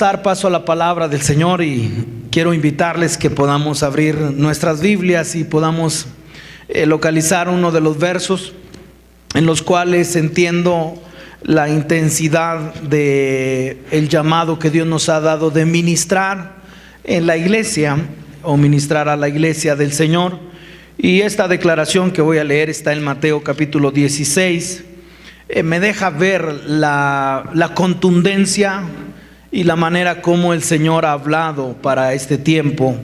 Vamos a dar paso a la palabra del Señor y quiero invitarles que podamos abrir nuestras Biblias y podamos localizar uno de los versos en los cuales entiendo la intensidad de el llamado que Dios nos ha dado de ministrar en la iglesia o ministrar a la iglesia del Señor. Y esta declaración que voy a leer está en Mateo capítulo 16. Me deja ver la contundencia y la manera como el Señor ha hablado para este tiempo,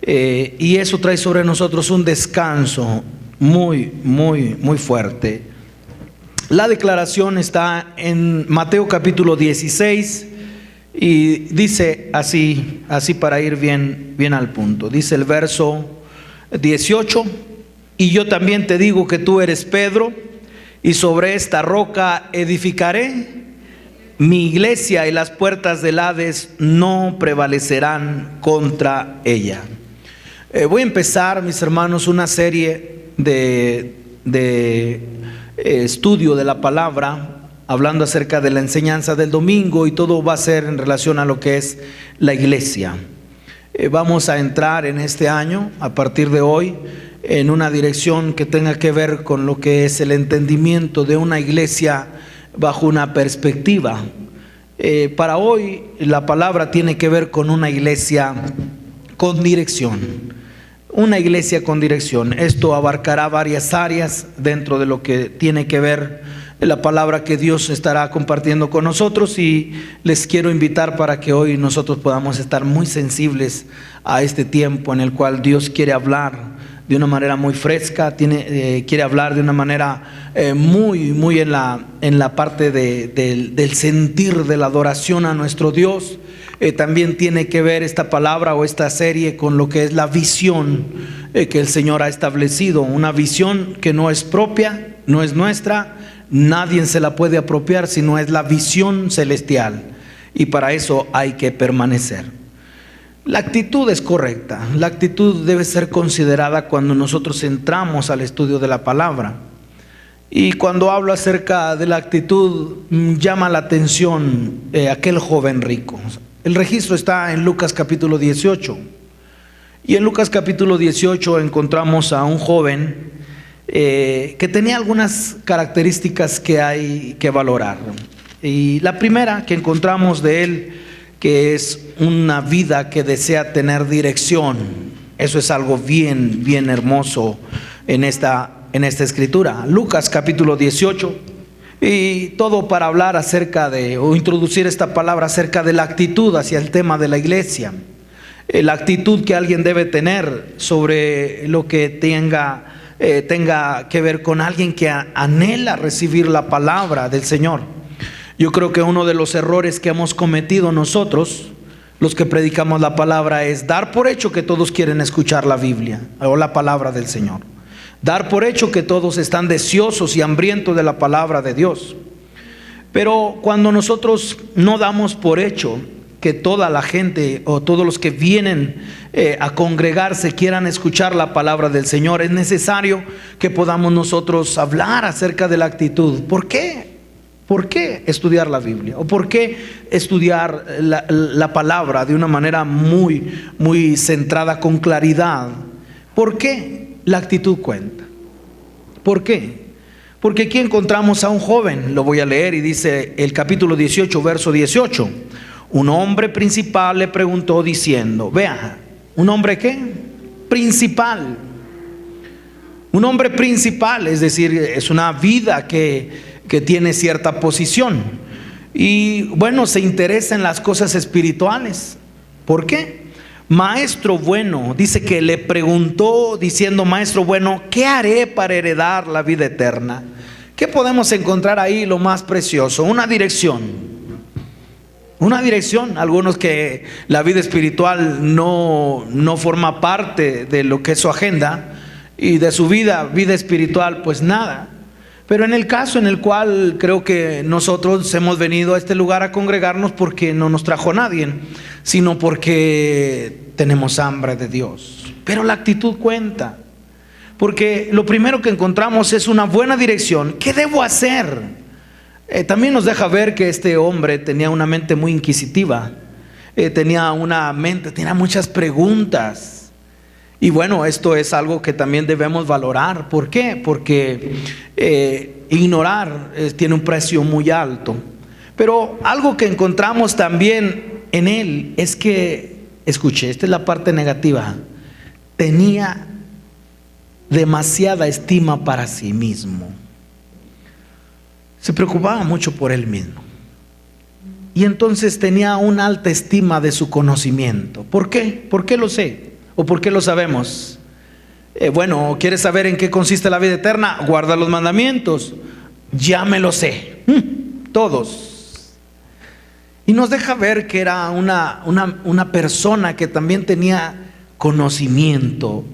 y eso trae sobre nosotros un descanso muy fuerte. La declaración está en Mateo capítulo 16 y dice así para ir bien al punto. Dice el verso 18: y yo también te digo que tú eres Pedro, y sobre esta roca edificaré mi iglesia, y las puertas del Hades no prevalecerán contra ella. Voy a empezar, mis hermanos, una serie de estudio de la palabra, hablando acerca de la enseñanza del domingo, y todo va a ser en relación a lo que es la iglesia. Vamos a entrar en este año, a partir de hoy, en una dirección que tenga que ver con lo que es el entendimiento de una iglesia bajo una perspectiva. Para hoy la palabra tiene que ver con una iglesia con dirección. Una iglesia con dirección. Esto abarcará varias áreas dentro de lo que tiene que ver la palabra que Dios estará compartiendo con nosotros, y les quiero invitar para que hoy nosotros podamos estar muy sensibles a este tiempo en el cual Dios quiere hablar de una manera muy fresca, quiere hablar de una manera muy en la parte del sentir de la adoración a nuestro Dios. También tiene que ver esta palabra o esta serie con lo que es la visión que el Señor ha establecido, una visión que no es propia, no es nuestra, nadie se la puede apropiar, sino es la visión celestial, y para eso hay que permanecer. La actitud es correcta, la actitud debe ser considerada cuando nosotros entramos al estudio de la palabra. Y cuando hablo acerca de la actitud, llama la atención aquel joven rico. El registro está en Lucas capítulo 18. Y en Lucas capítulo 18 encontramos a un joven que tenía algunas características que hay que valorar. Y la primera que encontramos de él, que es una vida que desea tener dirección. Eso es algo bien hermoso en esta escritura. Lucas capítulo 18, y todo para hablar acerca de, o introducir esta palabra acerca de la actitud hacia el tema de la iglesia. La actitud que alguien debe tener sobre lo que tenga que ver con alguien que anhela recibir la palabra del Señor. Yo creo que uno de los errores que hemos cometido nosotros, los que predicamos la palabra, es dar por hecho que todos quieren escuchar la Biblia o la palabra del Señor. Dar por hecho que todos están deseosos y hambrientos de la palabra de Dios. Pero cuando nosotros no damos por hecho que toda la gente o todos los que vienen a congregarse quieran escuchar la palabra del Señor, es necesario que podamos nosotros hablar acerca de la actitud. ¿Por qué? ¿Por qué estudiar la Biblia? ¿O por qué estudiar la palabra de una manera muy centrada, con claridad? ¿Por qué la actitud cuenta? ¿Por qué? Porque aquí encontramos a un joven, lo voy a leer, y dice el capítulo 18, verso 18. Un hombre principal le preguntó diciendo, vea, ¿un hombre qué? Principal. Un hombre principal, es decir, es una vida que tiene cierta posición, y bueno, se interesa en las cosas espirituales. ¿Por qué? Maestro bueno, dice que le preguntó diciendo, maestro bueno, ¿qué haré para heredar la vida eterna? ¿Qué podemos encontrar ahí? Lo más precioso, una dirección. Algunos que la vida espiritual no forma parte de lo que es su agenda, y de su vida espiritual pues nada. Pero en el caso en el cual creo que nosotros hemos venido a este lugar a congregarnos porque no nos trajo nadie, sino porque tenemos hambre de Dios. Pero la actitud cuenta, porque lo primero que encontramos es una buena dirección. ¿Qué debo hacer? También nos deja ver que este hombre tenía una mente muy inquisitiva. tenía una mente, tenía muchas preguntas. Y bueno, esto es algo que también debemos valorar. ¿Por qué? Porque ignorar tiene un precio muy alto. Pero algo que encontramos también en él es que, escuche, esta es la parte negativa, tenía demasiada estima para sí mismo. Se preocupaba mucho por él mismo. Y entonces tenía una alta estima de su conocimiento. ¿Por qué? ¿Por qué lo sé? ¿O por qué lo sabemos? Bueno, ¿quieres saber en qué consiste la vida eterna? Guarda los mandamientos. Ya me lo sé. Todos. Y nos deja ver que era una persona que también tenía conocimiento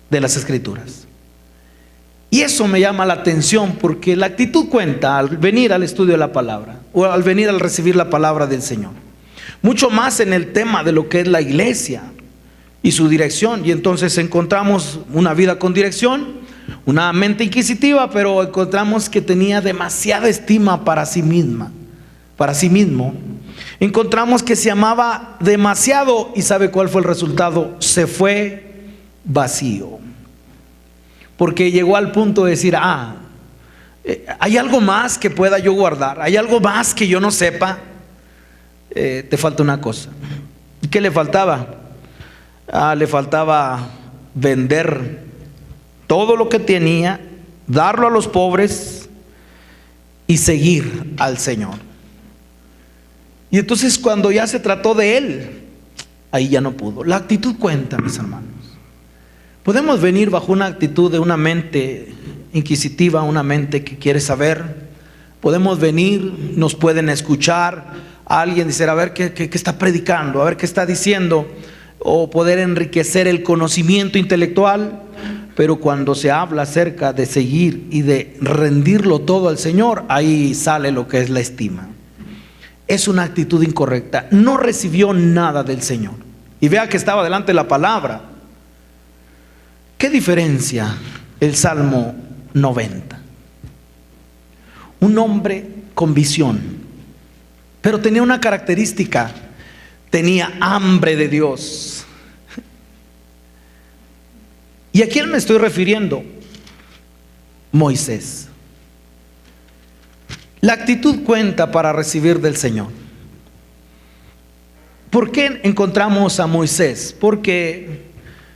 de las Escrituras. Y eso me llama la atención, porque la actitud cuenta al venir al estudio de la palabra, o al venir al recibir la palabra del Señor. Mucho más en el tema de lo que es la iglesia y su dirección. Y entonces encontramos una vida con dirección, una mente inquisitiva, pero encontramos que tenía demasiada estima para sí misma, para sí mismo. Encontramos que se amaba demasiado, y ¿sabe cuál fue el resultado? Se fue vacío. Porque llegó al punto de decir, hay algo más que pueda yo guardar, hay algo más que yo no sepa. Te falta una cosa. ¿Qué le faltaba? Le faltaba vender todo lo que tenía, darlo a los pobres y seguir al Señor. Y entonces cuando ya se trató de él, ahí ya no pudo. La actitud cuenta, mis hermanos. Podemos venir bajo una actitud de una mente inquisitiva, una mente que quiere saber. Podemos venir, nos pueden escuchar a alguien decir, a ver qué está predicando, a ver qué está diciendo, o poder enriquecer el conocimiento intelectual. Pero cuando se habla acerca de seguir y de rendirlo todo al Señor, ahí sale lo que es la estima. Es una actitud incorrecta. No recibió nada del Señor. Y vea que estaba delante de la palabra. ¿Qué diferencia el Salmo 90? Un hombre con visión, pero tenía una característica: tenía hambre de Dios. ¿Y a quién me estoy refiriendo? Moisés. La actitud cuenta para recibir del Señor. ¿Por qué encontramos a Moisés? Porque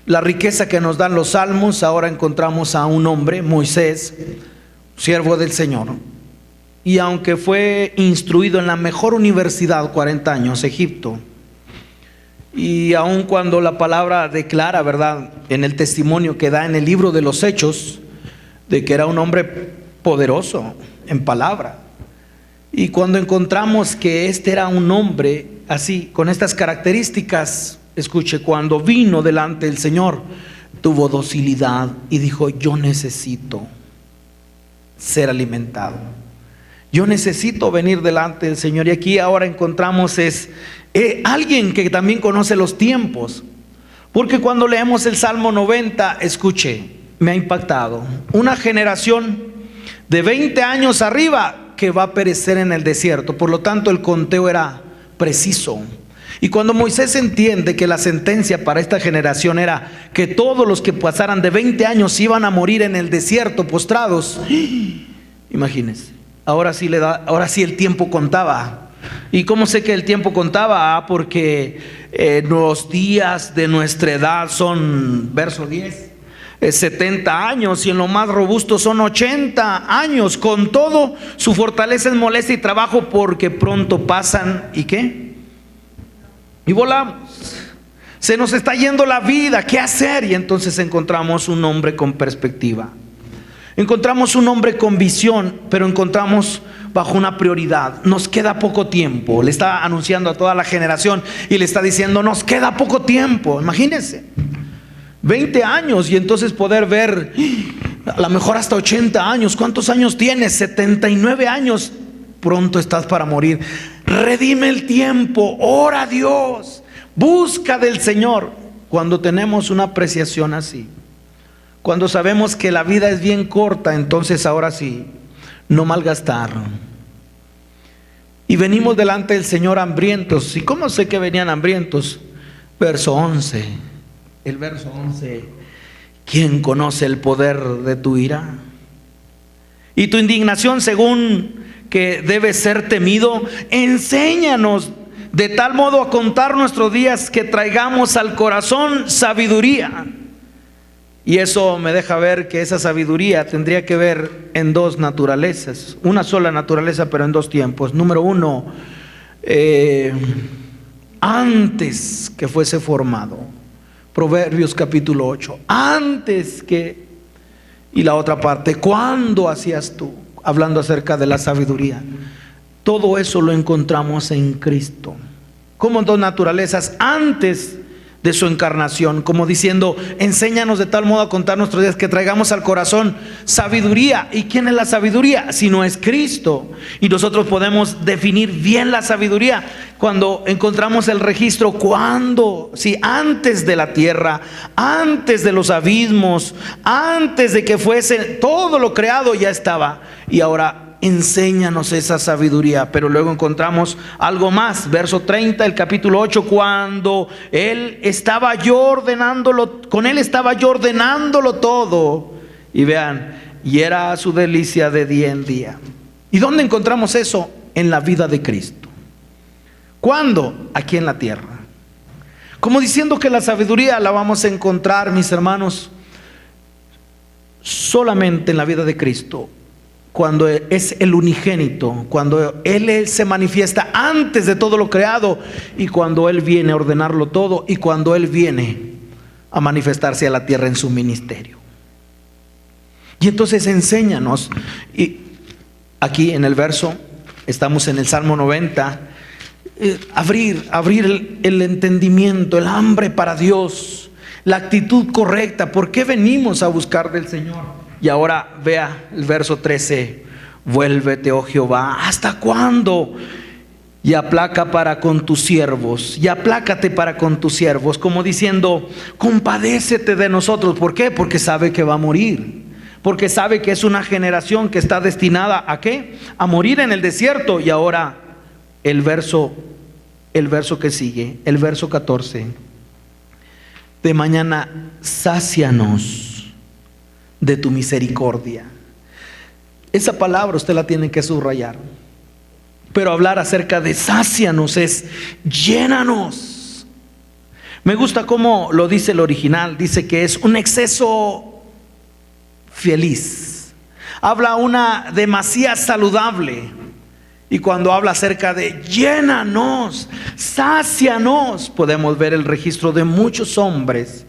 la riqueza que nos dan los salmos, ahora encontramos a un hombre, Moisés, siervo del Señor. Y aunque fue instruido en la mejor universidad, 40 años, Egipto, y aun cuando la palabra declara, ¿verdad?, en el testimonio que da en el libro de los Hechos, de que era un hombre poderoso en palabra. Y cuando encontramos que este era un hombre así, con estas características, escuche, cuando vino delante del Señor, tuvo docilidad y dijo, yo necesito ser alimentado. Yo necesito venir delante del Señor. Y aquí ahora encontramos alguien que también conoce los tiempos. Porque cuando leemos el Salmo 90, escuche, me ha impactado. Una generación de 20 años arriba que va a perecer en el desierto. Por lo tanto, el conteo era preciso. Y cuando Moisés entiende que la sentencia para esta generación era que todos los que pasaran de 20 años iban a morir en el desierto postrados, imagínense, ahora sí el tiempo contaba. ¿Y cómo sé que el tiempo contaba? Porque los días de nuestra edad son, verso 10, 70 años, y en lo más robusto son 80 años. Con todo, su fortaleza es molestia y trabajo, porque pronto pasan, ¿y qué? Y volamos. Se nos está yendo la vida, ¿qué hacer? Y entonces encontramos un hombre con perspectiva. Encontramos un hombre con visión, pero encontramos bajo una prioridad. Nos queda poco tiempo. Le está anunciando a toda la generación y le está diciendo, nos queda poco tiempo. Imagínense, 20 años, y entonces poder ver a lo mejor hasta 80 años. ¿Cuántos años tienes? 79 años. Pronto estás para morir. Redime el tiempo, ora a Dios, busca del Señor. Cuando tenemos una apreciación así, cuando sabemos que la vida es bien corta, entonces ahora sí, no malgastar. Y venimos delante del Señor hambrientos. ¿Y cómo sé que venían hambrientos? Verso 11. El verso 11. ¿Quién conoce el poder de tu ira? Y tu indignación, según que debe ser temido. Enséñanos de tal modo a contar nuestros días que traigamos al corazón sabiduría. Y eso me deja ver que esa sabiduría tendría que ver en dos naturalezas. Una sola naturaleza, pero en dos tiempos. Número uno, antes que fuese formado. Proverbios capítulo 8. Antes que... Y la otra parte, ¿cuándo hacías tú? Hablando acerca de la sabiduría. Todo eso lo encontramos en Cristo. Como dos naturalezas antes de su encarnación, como diciendo, enséñanos de tal modo a contar nuestros días que traigamos al corazón sabiduría. ¿Y quién es la sabiduría? Si no es Cristo. Y nosotros podemos definir bien la sabiduría cuando encontramos el registro. ¿Cuándo? Si antes de la tierra, antes de los abismos, antes de que fuese todo lo creado, ya estaba. Y ahora enséñanos esa sabiduría. Pero luego encontramos algo más, verso 30 del capítulo 8, cuando Él estaba yo ordenándolo, con Él estaba yo ordenándolo todo. Y vean, y era su delicia de día en día. ¿Y dónde encontramos eso? En la vida de Cristo. ¿Cuándo? Aquí en la tierra. Como diciendo que la sabiduría la vamos a encontrar, mis hermanos, solamente en la vida de Cristo. Cuando es el unigénito, cuando Él se manifiesta antes de todo lo creado, y cuando Él viene a ordenarlo todo, y cuando Él viene a manifestarse a la tierra en su ministerio. Y entonces enséñanos. Y aquí en el verso, estamos en el Salmo 90, abrir el entendimiento, el hambre para Dios, la actitud correcta. ¿Por qué venimos a buscar del Señor? Y ahora vea el verso 13. Vuélvete, oh Jehová, ¿hasta cuándo? Y aplaca para con tus siervos, y aplácate para con tus siervos, como diciendo, compadécete de nosotros. ¿Por qué? Porque sabe que va a morir, porque sabe que es una generación que está destinada ¿a qué? A morir en el desierto. Y ahora el verso que sigue, el verso 14. De mañana sácianos de tu misericordia. Esa palabra usted la tiene que subrayar. Pero hablar acerca de sácianos es llénanos. Me gusta cómo lo dice el original. Dice que es un exceso feliz. Habla una demasía saludable. Y cuando habla acerca de llénanos, sácianos, podemos ver el registro de muchos hombres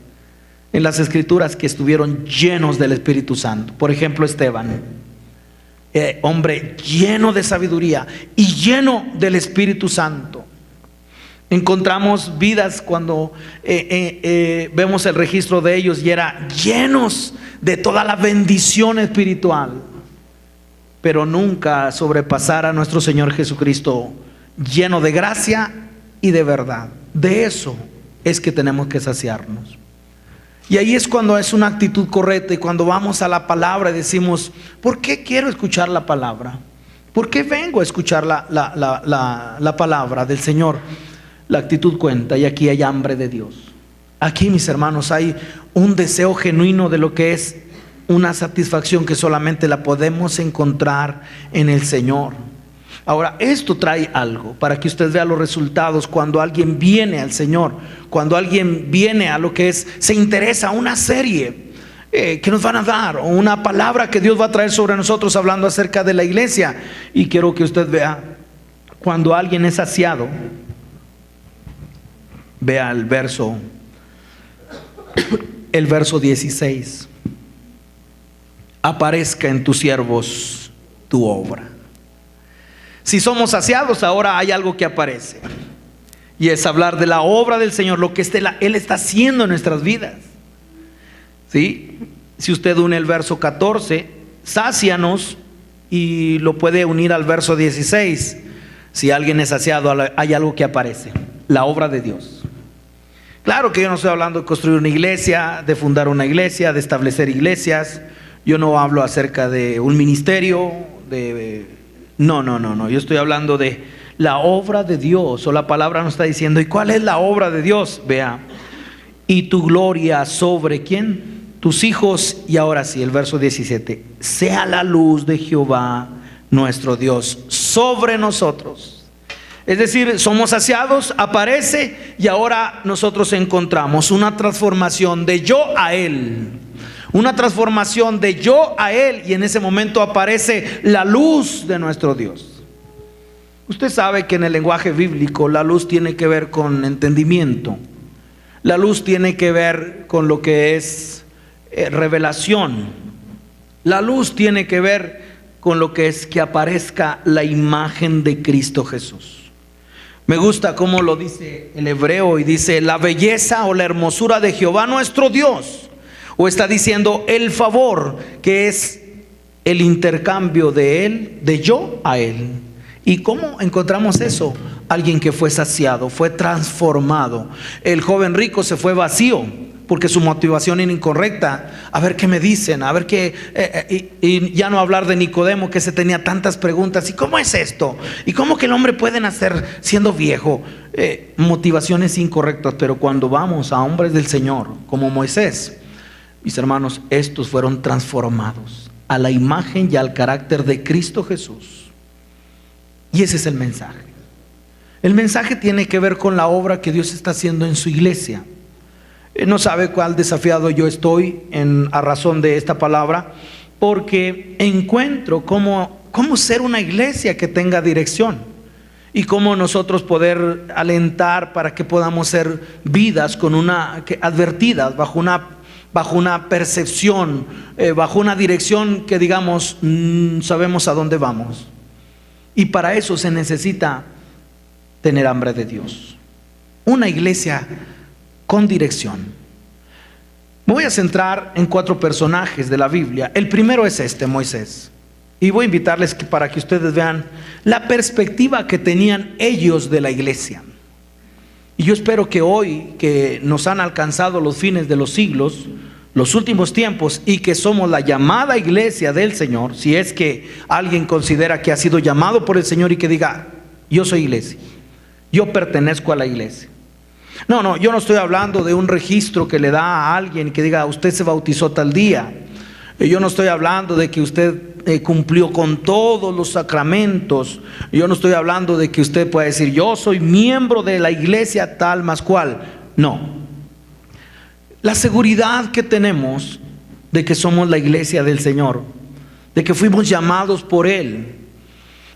en las escrituras que estuvieron llenos del Espíritu Santo. Por ejemplo, Esteban, hombre lleno de sabiduría y lleno del Espíritu Santo. Encontramos vidas cuando vemos el registro de ellos, y eran llenos de toda la bendición espiritual, pero nunca sobrepasar a nuestro Señor Jesucristo, lleno de gracia y de verdad. De eso es que tenemos que saciarnos. Y ahí es cuando es una actitud correcta, y cuando vamos a la palabra y decimos, ¿por qué quiero escuchar la palabra? ¿Por qué vengo a escuchar la palabra del Señor? La actitud cuenta, y aquí hay hambre de Dios. Aquí, mis hermanos, hay un deseo genuino de lo que es una satisfacción que solamente la podemos encontrar en el Señor. Ahora, esto trae algo para que usted vea los resultados cuando alguien viene al Señor, cuando alguien viene a lo que es, se interesa, una serie que nos van a dar, o una palabra que Dios va a traer sobre nosotros hablando acerca de la iglesia. Y quiero que usted vea, cuando alguien es saciado, vea el verso 16. Aparezca en tus siervos tu obra. Si somos saciados, ahora hay algo que aparece, y es hablar de la obra del Señor, lo que Él está haciendo en nuestras vidas. ¿Sí? Si usted une el verso 14, sácianos, y lo puede unir al verso 16, si alguien es saciado, hay algo que aparece, la obra de Dios. Claro que yo no estoy hablando de construir una iglesia, de fundar una iglesia, de establecer iglesias. Yo no hablo acerca de un ministerio, No. Yo estoy hablando de la obra de Dios, o la palabra nos está diciendo, ¿y cuál es la obra de Dios? Vea, y tu gloria sobre ¿quién? Tus hijos. Y ahora sí, el verso 17, sea la luz de Jehová nuestro Dios sobre nosotros. Es decir, somos saciados, aparece, y ahora nosotros encontramos una transformación de yo a Él. Una transformación de yo a Él, y en ese momento aparece la luz de nuestro Dios. Usted sabe que en el lenguaje bíblico la luz tiene que ver con entendimiento. La luz tiene que ver con lo que es revelación. La luz tiene que ver con lo que es que aparezca la imagen de Cristo Jesús. Me gusta cómo lo dice el hebreo, y dice la belleza o la hermosura de Jehová nuestro Dios. O está diciendo el favor, que es el intercambio de Él, de yo a Él. ¿Y cómo encontramos eso? Alguien que fue saciado, fue transformado. El joven rico se fue vacío porque su motivación era incorrecta. A ver qué me dicen, a ver qué, y ya no hablar de Nicodemo, que se tenía tantas preguntas. ¿Y cómo es esto? ¿Y cómo que el hombre puede nacer siendo viejo? Motivaciones incorrectas. Pero cuando vamos a hombres del Señor, como Moisés, mis hermanos, estos fueron transformados a la imagen y al carácter de Cristo Jesús. Y ese es el mensaje. El mensaje tiene que ver con la obra que Dios está haciendo en su iglesia. No sabe cuál desafiado yo estoy a razón de esta palabra, porque encuentro cómo ser una iglesia que tenga dirección, y cómo nosotros poder alentar para que podamos ser vidas advertidas bajo una percepción, bajo una dirección que digamos, sabemos a dónde vamos. Y para eso se necesita tener hambre de Dios. Una iglesia con dirección. Me voy a centrar en 4 personajes de la Biblia. El primero es Moisés. Y voy a invitarles para que ustedes vean la perspectiva que tenían ellos de la iglesia. Y yo espero que hoy, que nos han alcanzado los fines de los siglos, los últimos tiempos, y que somos la llamada iglesia del Señor, si es que alguien considera que ha sido llamado por el Señor y que diga, yo soy iglesia, yo pertenezco a la iglesia. No, yo no estoy hablando de un registro que le da a alguien que diga, usted se bautizó tal día. Yo no estoy hablando de que usted cumplió con todos los sacramentos. Yo no estoy hablando de que usted pueda decir, yo soy miembro de la iglesia tal más cual. No. La seguridad que tenemos de que somos la iglesia del Señor, de que fuimos llamados por Él.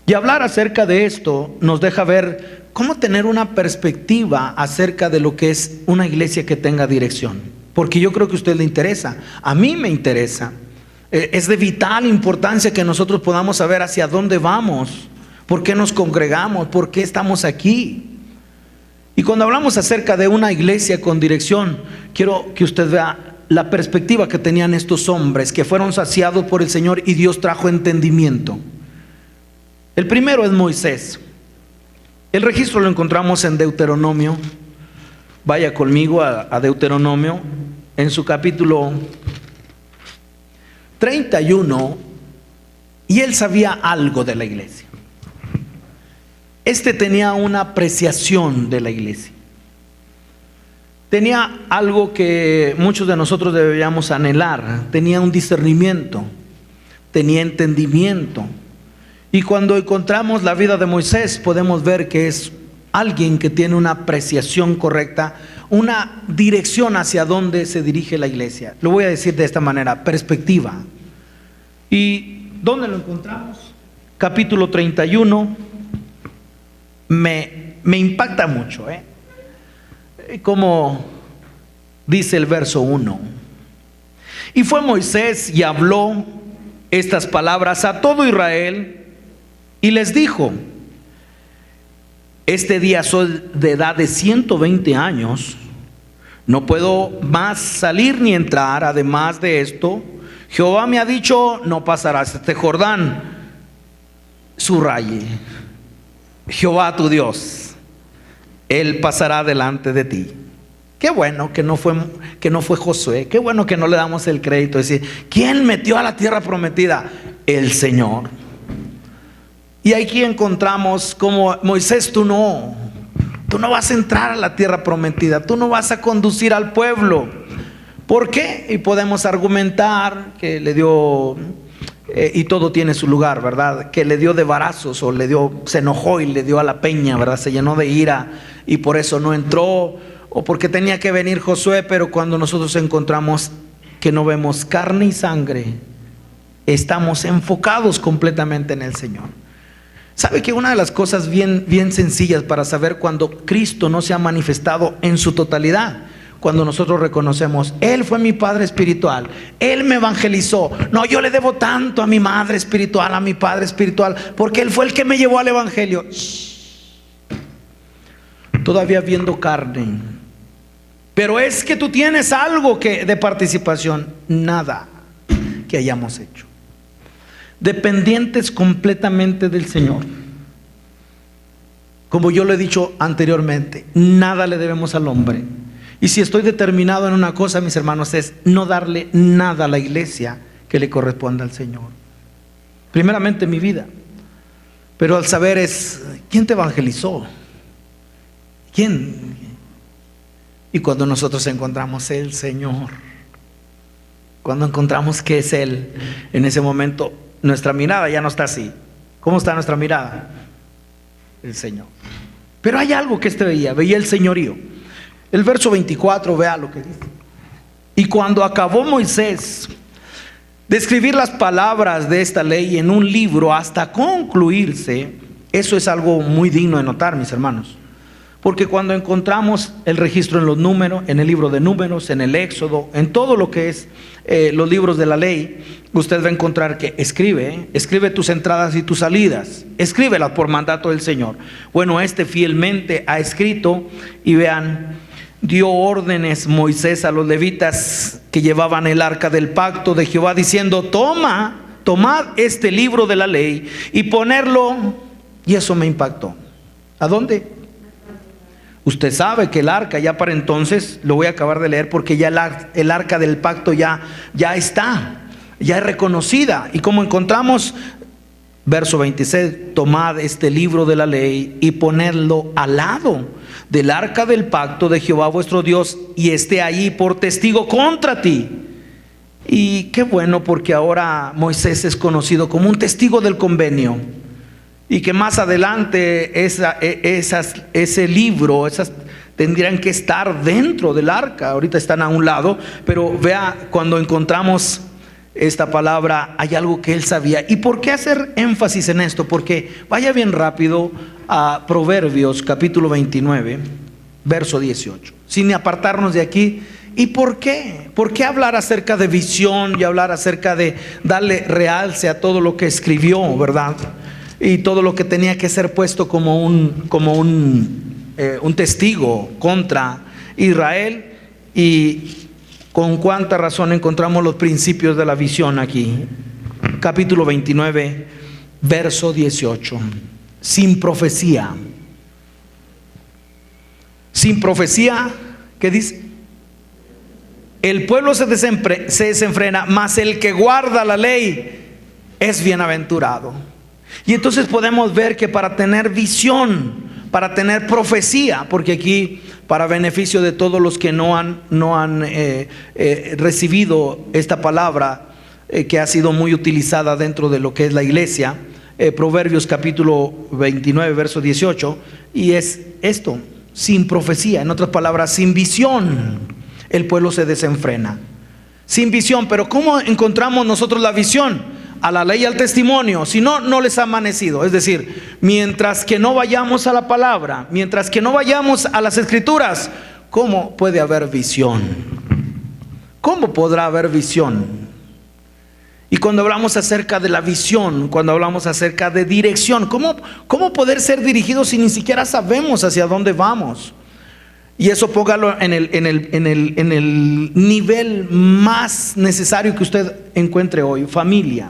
Y hablar acerca de esto nos deja ver cómo tener una perspectiva acerca de lo que es una iglesia que tenga dirección. Porque yo creo que a usted le interesa, a mí me interesa. Es de vital importancia que nosotros podamos saber hacia dónde vamos, por qué nos congregamos, por qué estamos aquí. Y cuando hablamos acerca de una iglesia con dirección, quiero que usted vea la perspectiva que tenían estos hombres que fueron saciados por el Señor y Dios trajo entendimiento. El primero es Moisés. El registro lo encontramos en Deuteronomio. Vaya conmigo a Deuteronomio, en su capítulo 31, y él sabía algo de la iglesia. Tenía una apreciación de la iglesia. Tenía algo que muchos de nosotros deberíamos anhelar. Tenía un discernimiento, tenía entendimiento. Y cuando encontramos la vida de Moisés, podemos ver que es alguien que tiene una apreciación correcta, una dirección hacia dónde se dirige la iglesia. Lo voy a decir de esta manera, perspectiva. ¿Y dónde lo encontramos? Capítulo 31. Me impacta mucho, como dice el verso 1. Y fue Moisés y habló estas palabras a todo Israel y les dijo: este día soy de edad de 120 años, no puedo más salir ni entrar. Además de esto, Jehová me ha dicho: no pasarás este Jordán. Subraye: Jehová tu Dios, Él pasará delante de ti. Qué bueno que no fue Josué. Qué bueno que no le damos el crédito. Es decir, ¿quién metió a la tierra prometida? El Señor. Y aquí encontramos como Moisés, tú no vas a entrar a la tierra prometida, tú no vas a conducir al pueblo. ¿Por qué? Y podemos argumentar que le dio, y todo tiene su lugar, ¿verdad? Que le dio de varazos, o se enojó y le dio a la peña, ¿verdad? Se llenó de ira y por eso no entró, o porque tenía que venir Josué. Pero cuando nosotros encontramos que no vemos carne y sangre, estamos enfocados completamente en el Señor. ¿Sabe que una de las cosas bien sencillas para saber cuando Cristo no se ha manifestado en su totalidad? Cuando nosotros reconocemos, Él fue mi padre espiritual, Él me evangelizó. No, yo le debo tanto a mi madre espiritual, a mi padre espiritual, porque Él fue el que me llevó al evangelio. Todavía viendo carne. Pero es que tú tienes algo de participación. Nada que hayamos hecho. Dependientes completamente del Señor. Como yo lo he dicho anteriormente, nada le debemos al hombre. Y si estoy determinado en una cosa, mis hermanos, es no darle nada a la iglesia que le corresponda al Señor. Primeramente mi vida. Pero al saber es, ¿quién te evangelizó? ¿Quién? Y cuando nosotros encontramos el Señor, cuando encontramos que es Él, en ese momento nuestra mirada ya no está así. ¿Cómo está nuestra mirada? El Señor. Pero hay algo que veía el señorío. El verso 24, vea lo que dice. Y cuando acabó Moisés de escribir las palabras de esta ley en un libro hasta concluirse, eso es algo muy digno de notar, mis hermanos. Porque cuando encontramos el registro en los números, en el libro de Números, en el Éxodo, en todo lo que es los libros de la ley, usted va a encontrar que escribe tus entradas y tus salidas, escríbelas por mandato del Señor. Bueno, fielmente ha escrito, y vean, dio órdenes Moisés a los levitas que llevaban el arca del pacto de Jehová, diciendo, tomad este libro de la ley y ponerlo. Y eso me impactó. ¿A dónde? Usted sabe que el arca ya para entonces, lo voy a acabar de leer porque ya el arca del pacto ya está, ya es reconocida. Y como encontramos, verso 26, tomad este libro de la ley y ponedlo al lado del arca del pacto de Jehová vuestro Dios, y esté allí por testigo contra ti. Y qué bueno, porque ahora Moisés es conocido como un testigo del convenio. Y que más adelante ese libro, esas tendrían que estar dentro del arca. Ahorita están a un lado, pero vea, cuando encontramos esta palabra, hay algo que él sabía. ¿Y por qué hacer énfasis en esto? Porque vaya bien rápido a Proverbios capítulo 29, verso 18, sin apartarnos de aquí. ¿Y por qué? ¿Por qué hablar acerca de visión y hablar acerca de darle realce a todo lo que escribió, verdad? Y todo lo que tenía que ser puesto como un testigo contra Israel. Y con cuánta razón encontramos los principios de la visión aquí. Capítulo 29, verso 18. Sin profecía. Sin profecía, ¿qué dice? El pueblo se desenfrena, mas el que guarda la ley es bienaventurado. Y entonces podemos ver que para tener visión, para tener profecía, porque aquí, para beneficio de todos los que no han recibido esta palabra, que ha sido muy utilizada dentro de lo que es la iglesia, Proverbios capítulo 29, verso 18, y es esto, sin profecía, en otras palabras, sin visión, el pueblo se desenfrena. Sin visión. Pero ¿cómo encontramos nosotros la visión? A la ley y al testimonio. Si no, no les ha amanecido. Es decir, mientras que no vayamos a la palabra, mientras que no vayamos a las escrituras, ¿cómo puede haber visión? ¿Cómo podrá haber visión? Y cuando hablamos acerca de la visión, cuando hablamos acerca de dirección, ¿cómo poder ser dirigidos si ni siquiera sabemos hacia dónde vamos? Y eso póngalo en el nivel más necesario que usted encuentre hoy. Familia,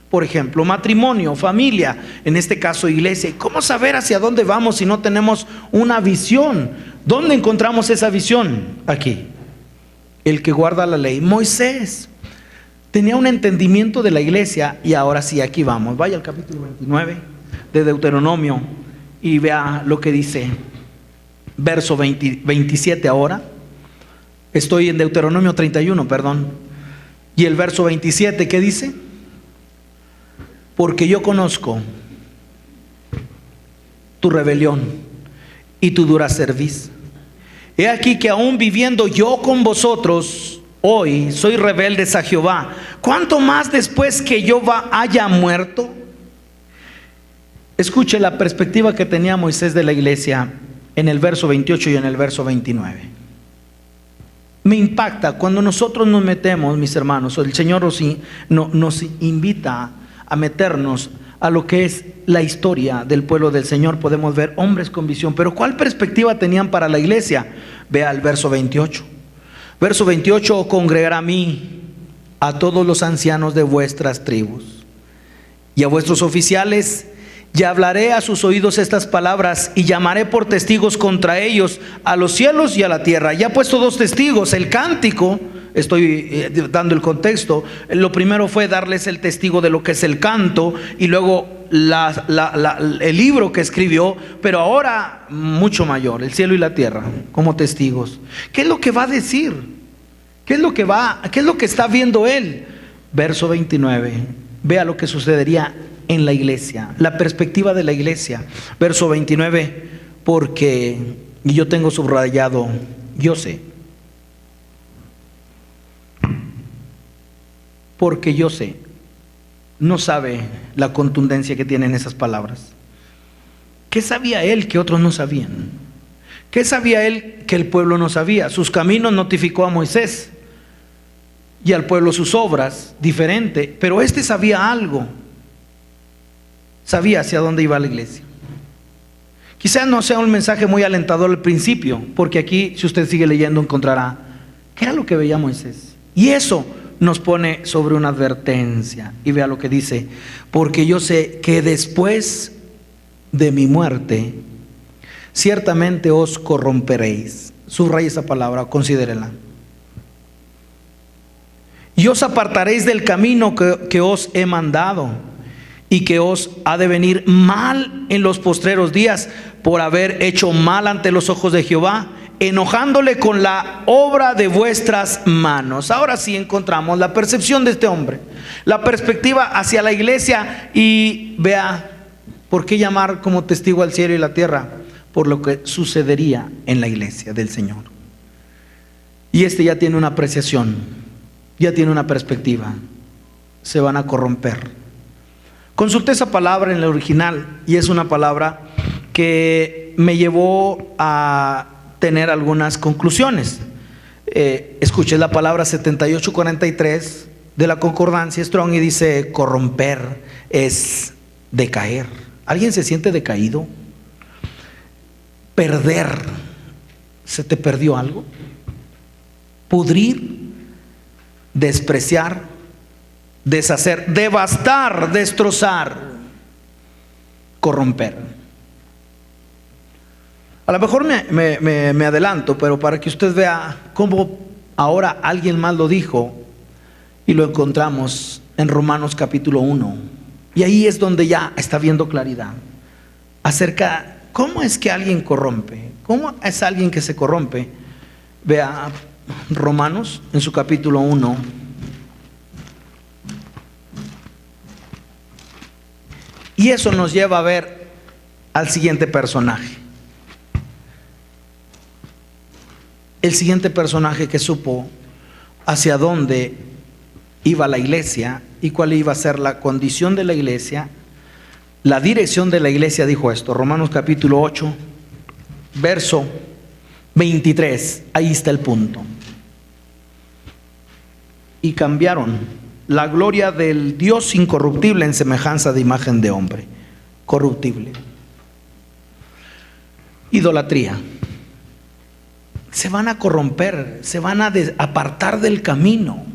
por ejemplo, matrimonio, familia, en este caso iglesia. ¿Cómo saber hacia dónde vamos si no tenemos una visión? ¿Dónde encontramos esa visión? Aquí. El que guarda la ley. Moisés tenía un entendimiento de la iglesia. Y ahora sí, aquí vamos. Vaya al capítulo 29. de Deuteronomio y vea lo que dice, verso 27 ahora. Estoy en Deuteronomio 31, perdón. Y el verso 27, ¿qué dice? Porque yo conozco tu rebelión y tu dura cerviz. He aquí que aún viviendo yo con vosotros hoy, soy rebeldes a Jehová. ¿Cuánto más después que yo haya muerto? Escuche la perspectiva que tenía Moisés de la iglesia en el verso 28 y en el verso 29. Me impacta cuando nosotros nos metemos, mis hermanos, el Señor nos invita a meternos a lo que es la historia del pueblo del Señor. Podemos ver hombres con visión, pero ¿cuál perspectiva tenían para la iglesia? Vea el verso 28. Verso 28, congregar a mí a todos los ancianos de vuestras tribus y a vuestros oficiales, y hablaré a sus oídos estas palabras y llamaré por testigos contra ellos a los cielos y a la tierra. Ya he puesto dos testigos, el cántico, estoy dando el contexto. Lo primero fue darles el testigo de lo que es el canto y luego el libro que escribió, pero ahora mucho mayor, el cielo y la tierra como testigos. ¿Qué es lo que va a decir? ¿Qué es lo que está viendo él? Verso 29, vea lo que sucedería en la iglesia, la perspectiva de la iglesia. Verso 29, porque, y yo tengo subrayado, yo sé, porque yo sé. No sabe la contundencia que tienen esas palabras. ¿Qué sabía él que otros no sabían? ¿Qué sabía él que el pueblo no sabía? Sus caminos notificó a Moisés y al pueblo sus obras, diferente, pero este sabía algo. Sabía hacia dónde iba la iglesia. Quizás no sea un mensaje muy alentador al principio, porque aquí, si usted sigue leyendo, encontrará qué era lo que veía Moisés. Y eso nos pone sobre una advertencia. Y vea lo que dice: porque yo sé que después de mi muerte, ciertamente os corromperéis. Subraya esa palabra, considérela. Y os apartaréis del camino que os he mandado, y que os ha de venir mal en los postreros días, por haber hecho mal ante los ojos de Jehová, enojándole con la obra de vuestras manos. Ahora sí encontramos la percepción de este hombre, la perspectiva hacia la iglesia. Y vea, ¿por qué llamar como testigo al cielo y la tierra? Por lo que sucedería en la iglesia del Señor. Y este ya tiene una apreciación, ya tiene una perspectiva. Se van a corromper. Consulté esa palabra en el original y es una palabra que me llevó a tener algunas conclusiones. Escuché la palabra 7843 de la concordancia Strong y dice: corromper es decaer. ¿Alguien se siente decaído? Perder. ¿Se te perdió algo? Pudrir, despreciar, deshacer, devastar, destrozar, corromper. A lo mejor me adelanto, pero para que usted vea cómo ahora alguien más lo dijo, y lo encontramos en Romanos capítulo 1. Y ahí es donde ya está viendo claridad acerca cómo es que alguien corrompe, cómo es alguien que se corrompe. Vea Romanos en su capítulo 1. Y eso nos lleva a ver al siguiente personaje. El siguiente personaje que supo hacia dónde iba la iglesia y cuál iba a ser la condición de la iglesia, la dirección de la iglesia, dijo esto. Romanos capítulo 8, verso 23. Ahí está el punto. Y cambiaron la gloria del Dios incorruptible en semejanza de imagen de hombre corruptible. Idolatría. Se van a corromper, se van a apartar del camino.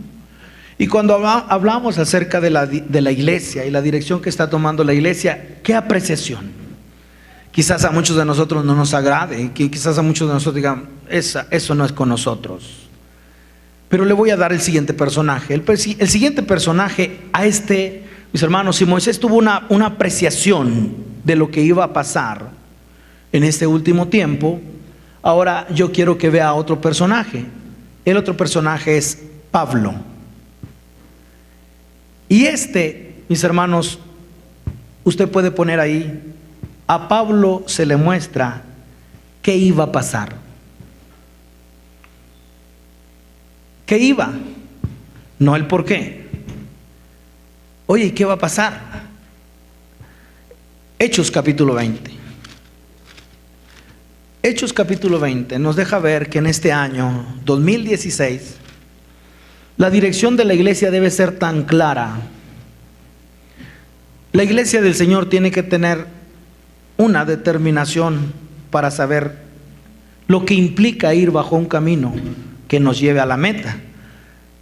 Y cuando hablamos acerca de la iglesia y la dirección que está tomando la iglesia, ¿qué apreciación? Quizás a muchos de nosotros no nos agrade, quizás a muchos de nosotros digan, eso no es con nosotros. Pero le voy a dar el siguiente personaje. El siguiente personaje a mis hermanos, si Moisés tuvo una apreciación de lo que iba a pasar en este último tiempo, ahora yo quiero que vea a otro personaje. El otro personaje es Pablo. Y mis hermanos, usted puede poner ahí, a Pablo se le muestra qué iba a pasar. ¿Qué iba? No el por qué. Oye, ¿y qué va a pasar? Hechos capítulo 20. Hechos capítulo 20 nos deja ver que en este año 2016 la dirección de la iglesia debe ser tan clara. La iglesia del Señor tiene que tener una determinación para saber lo que implica ir bajo un camino que nos lleve a la meta.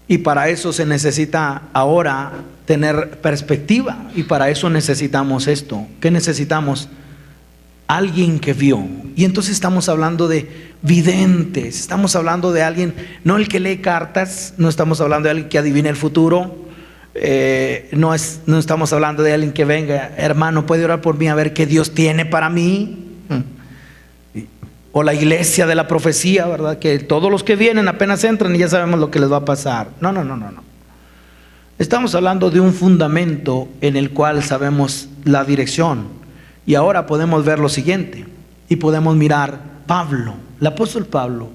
Y para eso se necesita ahora tener perspectiva, y para eso necesitamos esto. ¿Qué necesitamos? Alguien que vio. Y entonces estamos hablando de videntes, estamos hablando de alguien, no el que lee cartas, no estamos hablando de alguien que adivine el futuro, no estamos hablando de alguien que venga, hermano, puede orar por mí a ver qué Dios tiene para mí. O la iglesia de la profecía, ¿verdad? Que todos los que vienen apenas entran y ya sabemos lo que les va a pasar. No. Estamos hablando de un fundamento en el cual sabemos la dirección. Y ahora podemos ver lo siguiente. Y podemos mirar Pablo, el apóstol Pablo.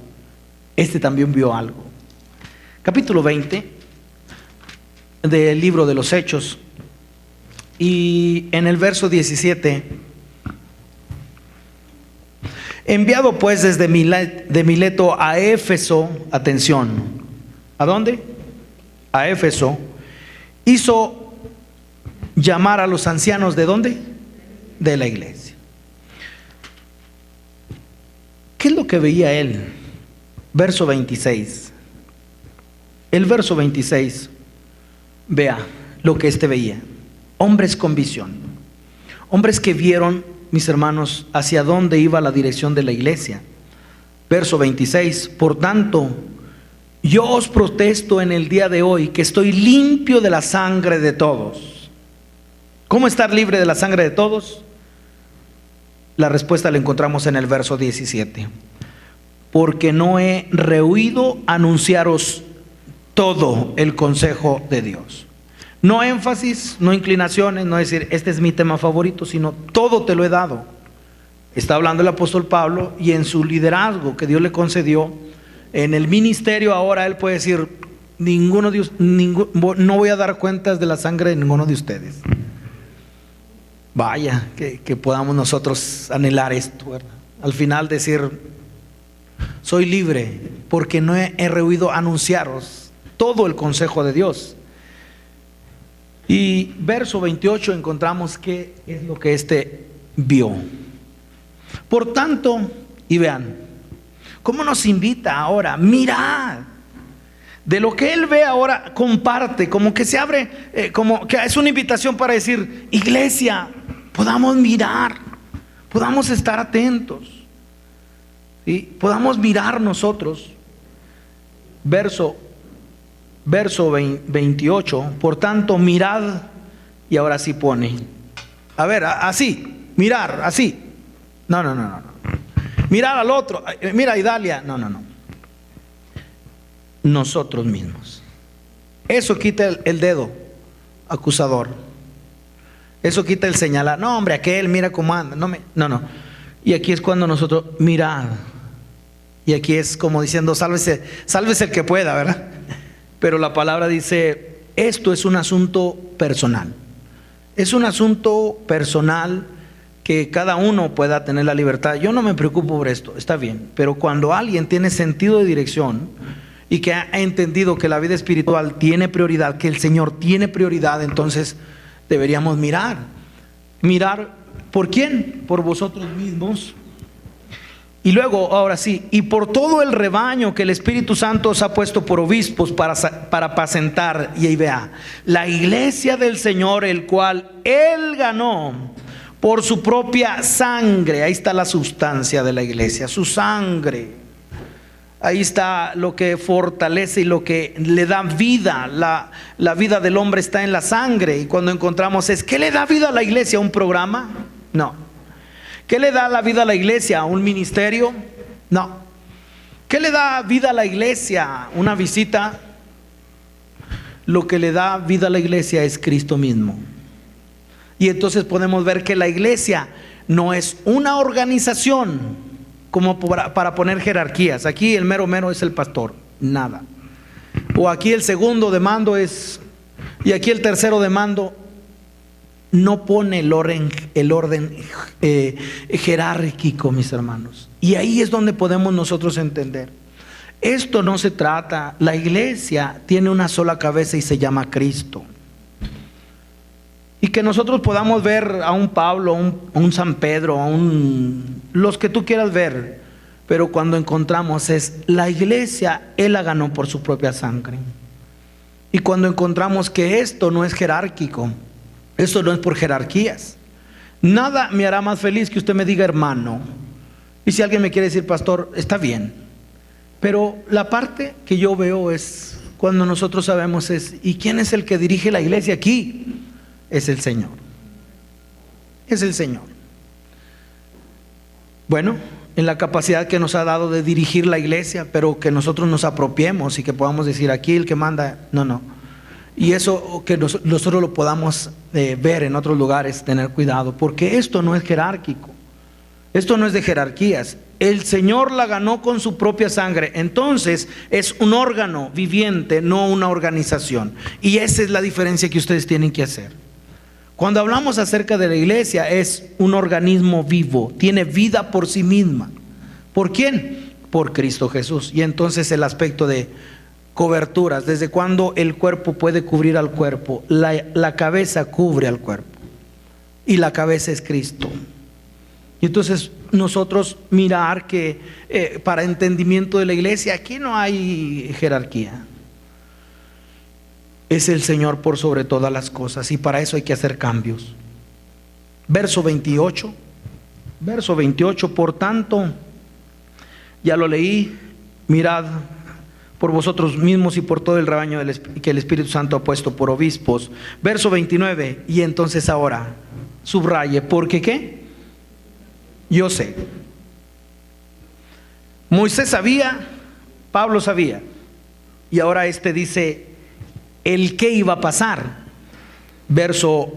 También vio algo. Capítulo 20 del libro de los Hechos. Y en el verso 17. Enviado pues desde Mileto a Éfeso, atención, ¿a dónde? A Éfeso, hizo llamar a los ancianos, ¿de dónde? De la iglesia. ¿Qué es lo que veía él? Verso 26. El verso 26, vea lo que veía. Hombres con visión, hombres que vieron, mis hermanos, hacia dónde iba la dirección de la iglesia. Verso 26, por tanto, yo os protesto en el día de hoy que estoy limpio de la sangre de todos. ¿Cómo estar libre de la sangre de todos? La respuesta la encontramos en el verso 17. Porque no he rehuido anunciaros todo el consejo de Dios. No énfasis, no inclinaciones, no decir este es mi tema favorito, sino todo te lo he dado. Está hablando el apóstol Pablo, y en su liderazgo que Dios le concedió en el ministerio, ahora él puede decir no voy a dar cuentas de la sangre de ninguno de ustedes. Vaya, que podamos nosotros anhelar esto, ¿verdad? Al final decir, soy libre porque no he rehuido anunciaros todo el consejo de Dios. Y verso 28 encontramos qué es lo que vio. Por tanto, y vean, ¿cómo nos invita ahora? Mirad. De lo que él ve ahora, comparte, como que se abre, como que es una invitación para decir, iglesia, podamos mirar, podamos estar atentos, ¿sí? Podamos mirar nosotros. Verso 28, por tanto mirad, y ahora sí pone, a ver, así, mirar, así, no, mirar al otro, mira a Idalia, no, nosotros mismos. Eso quita el dedo acusador, eso quita el señalar, no hombre, aquel mira cómo anda, no, y aquí es cuando nosotros, mirad, y aquí es como diciendo, sálvese el que pueda, ¿verdad? Pero la palabra dice, esto es un asunto personal. Es un asunto personal que cada uno pueda tener la libertad. Yo no me preocupo por esto, está bien. Pero cuando alguien tiene sentido de dirección y que ha entendido que la vida espiritual tiene prioridad, que el Señor tiene prioridad, entonces deberíamos mirar. Mirar, ¿por quién? Por vosotros mismos. Y luego, ahora sí, y por todo el rebaño que el Espíritu Santo os ha puesto por obispos para apacentar. Y ahí vea, la iglesia del Señor, el cual Él ganó por su propia sangre. Ahí está la sustancia de la iglesia, su sangre. Ahí está lo que fortalece y lo que le da vida. La vida del hombre está en la sangre. Y cuando encontramos ¿qué le da vida a la iglesia? ¿Un programa? No. ¿Qué le da la vida a la iglesia? ¿Un ministerio? No. ¿Qué le da vida a la iglesia? ¿Una visita? Lo que le da vida a la iglesia es Cristo mismo. Y entonces podemos ver que la iglesia no es una organización como para poner jerarquías. Aquí el mero mero es el pastor, nada. O aquí el segundo de mando es, y aquí el tercero de mando. No pone el orden jerárquico, mis hermanos. Y ahí es donde podemos nosotros entender. Esto no se trata, la iglesia tiene una sola cabeza y se llama Cristo. Y que nosotros podamos ver a un Pablo, a un San Pedro, los que tú quieras ver. Pero cuando encontramos es la iglesia, Él la ganó por su propia sangre. Y cuando encontramos que esto no es jerárquico, esto no es por jerarquías. Nada me hará más feliz que usted me diga hermano. Y si alguien me quiere decir pastor, está bien. Pero la parte que yo veo es cuando nosotros sabemos ¿y quién es el que dirige la iglesia aquí? Es el Señor. Es el Señor. Bueno, en la capacidad que nos ha dado de dirigir la iglesia, pero que nosotros nos apropiemos y que podamos decir aquí el que manda, no. Y eso que nosotros lo podamos ver en otros lugares, tener cuidado, porque esto no es jerárquico, esto no es de jerarquías. El Señor la ganó con su propia sangre, entonces es un órgano viviente, no una organización. Y esa es la diferencia que ustedes tienen que hacer. Cuando hablamos acerca de la iglesia, es un organismo vivo, tiene vida por sí misma. ¿Por quién? Por Cristo Jesús. Y entonces el aspecto de coberturas, desde cuando el cuerpo puede cubrir al cuerpo, la cabeza cubre al cuerpo y la cabeza es Cristo. Y entonces nosotros mirar que para entendimiento de la iglesia aquí no hay jerarquía, es el Señor por sobre todas las cosas, y para eso hay que hacer cambios. Verso 28, por tanto, ya lo leí, mirad por vosotros mismos y por todo el rebaño que el Espíritu Santo ha puesto por obispos. Verso 29, y entonces ahora subraye, porque ¿qué? Yo sé. Moisés sabía, Pablo sabía, y ahora dice el qué iba a pasar. Verso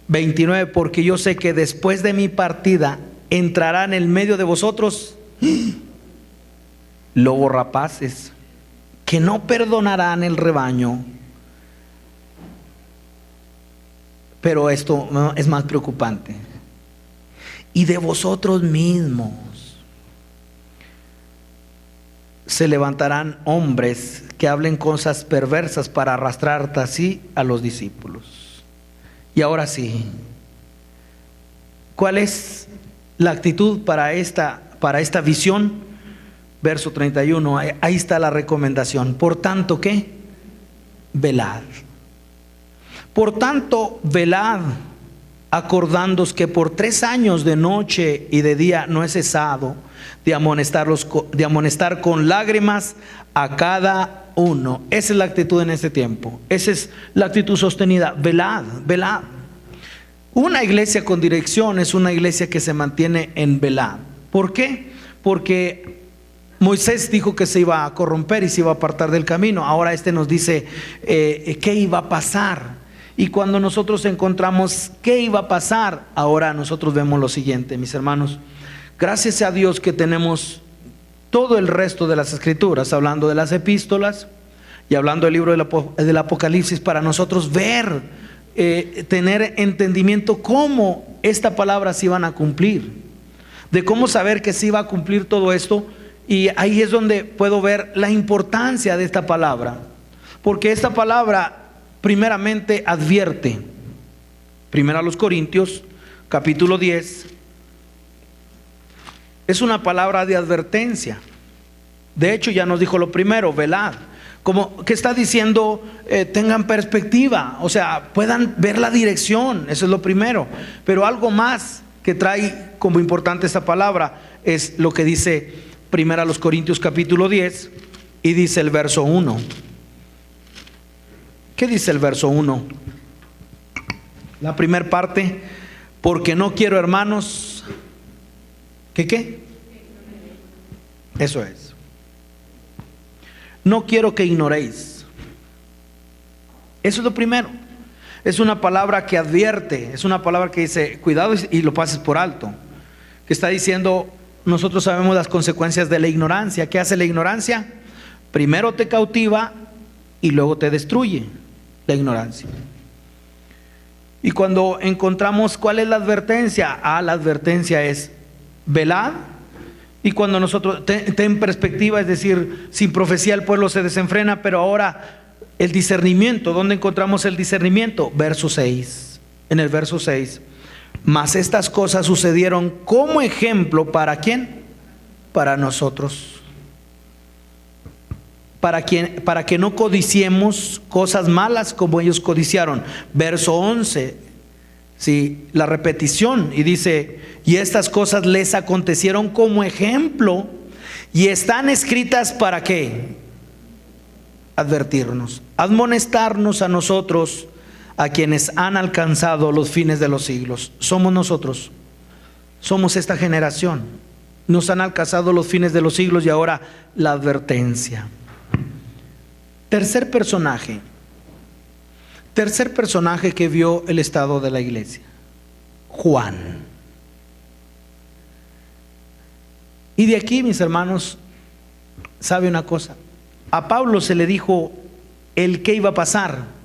29, porque yo sé que después de mi partida entrarán en el medio de vosotros lobos rapaces, que no perdonarán el rebaño. Pero esto es más preocupante. Y de vosotros mismos se levantarán hombres que hablen cosas perversas para arrastrar así a los discípulos. Y ahora sí, ¿cuál es la actitud para esta visión? Verso 31, ahí está la recomendación. Por tanto, ¿qué? Velad. Por tanto, velad, acordándoos que por 3 años de noche y de día no he cesado de amonestar con lágrimas a cada uno. Esa es la actitud en este tiempo. Esa es la actitud sostenida. Velad, velad. Una iglesia con dirección es una iglesia que se mantiene en velad. ¿Por qué? Porque Moisés dijo que se iba a corromper y se iba a apartar del camino. Ahora nos dice qué iba a pasar. Y cuando nosotros encontramos qué iba a pasar, ahora nosotros vemos lo siguiente, mis hermanos. Gracias a Dios que tenemos todo el resto de las escrituras, hablando de las epístolas y hablando del libro del Apocalipsis, para nosotros ver, tener entendimiento cómo esta palabra se iban a cumplir, de cómo saber que se iba a cumplir todo esto. Y ahí es donde puedo ver la importancia de esta palabra, porque esta palabra primeramente advierte. Primero a los Corintios, capítulo 10, es una palabra de advertencia. De hecho ya nos dijo lo primero, velad. Como que está diciendo, tengan perspectiva, o sea, puedan ver la dirección, eso es lo primero. Pero algo más que trae como importante esta palabra es lo que dice primero a los Corintios capítulo 10, y dice el verso 1. ¿Qué dice el verso 1? La primera parte, porque no quiero, hermanos, ¿Qué? Eso es. No quiero que ignoréis. Eso es lo primero. Es una palabra que advierte, es una palabra que dice, cuidado y lo pases por alto. Que está diciendo, nosotros sabemos las consecuencias de la ignorancia. ¿Qué hace la ignorancia? Primero te cautiva y luego te destruye la ignorancia. Y cuando encontramos cuál es la advertencia, la advertencia es velad. Y cuando nosotros, ten perspectiva, es decir, sin profecía el pueblo se desenfrena, pero ahora el discernimiento, ¿dónde encontramos el discernimiento? Verso 6, en el verso 6. Mas estas cosas sucedieron como ejemplo, ¿para quién? Para nosotros. Para que no codiciemos cosas malas como ellos codiciaron. Verso 11, sí, la repetición, y dice, y estas cosas les acontecieron como ejemplo, y están escritas ¿para qué? Advertirnos, admonestarnos a nosotros, a quienes han alcanzado los fines de los siglos. Somos nosotros, somos esta generación. Nos han alcanzado los fines de los siglos y ahora la advertencia. Tercer personaje que vio el estado de la iglesia, Juan. Y de aquí, mis hermanos, ¿sabe una cosa? A Pablo se le dijo el qué iba a pasar,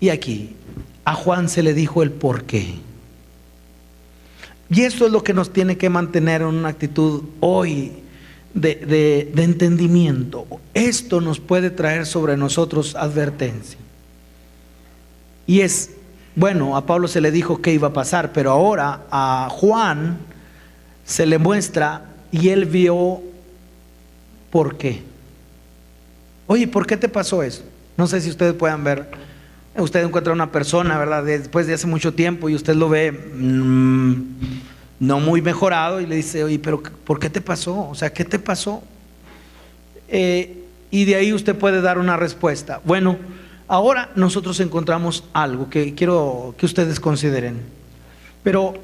y aquí a Juan se le dijo el por qué. Y esto es lo que nos tiene que mantener en una actitud hoy de entendimiento. Esto nos puede traer sobre nosotros advertencia. Y es, bueno, a Pablo se le dijo qué iba a pasar, pero ahora a Juan se le muestra y él vio por qué. Oye, ¿por qué te pasó eso? No sé si ustedes puedan ver. Usted encuentra a una persona, ¿verdad? Después de hace mucho tiempo y usted lo ve no muy mejorado y le dice, oye, pero ¿por qué te pasó? O sea, ¿qué te pasó? Y de ahí usted puede dar una respuesta. Bueno, ahora nosotros encontramos algo que quiero que ustedes consideren. Pero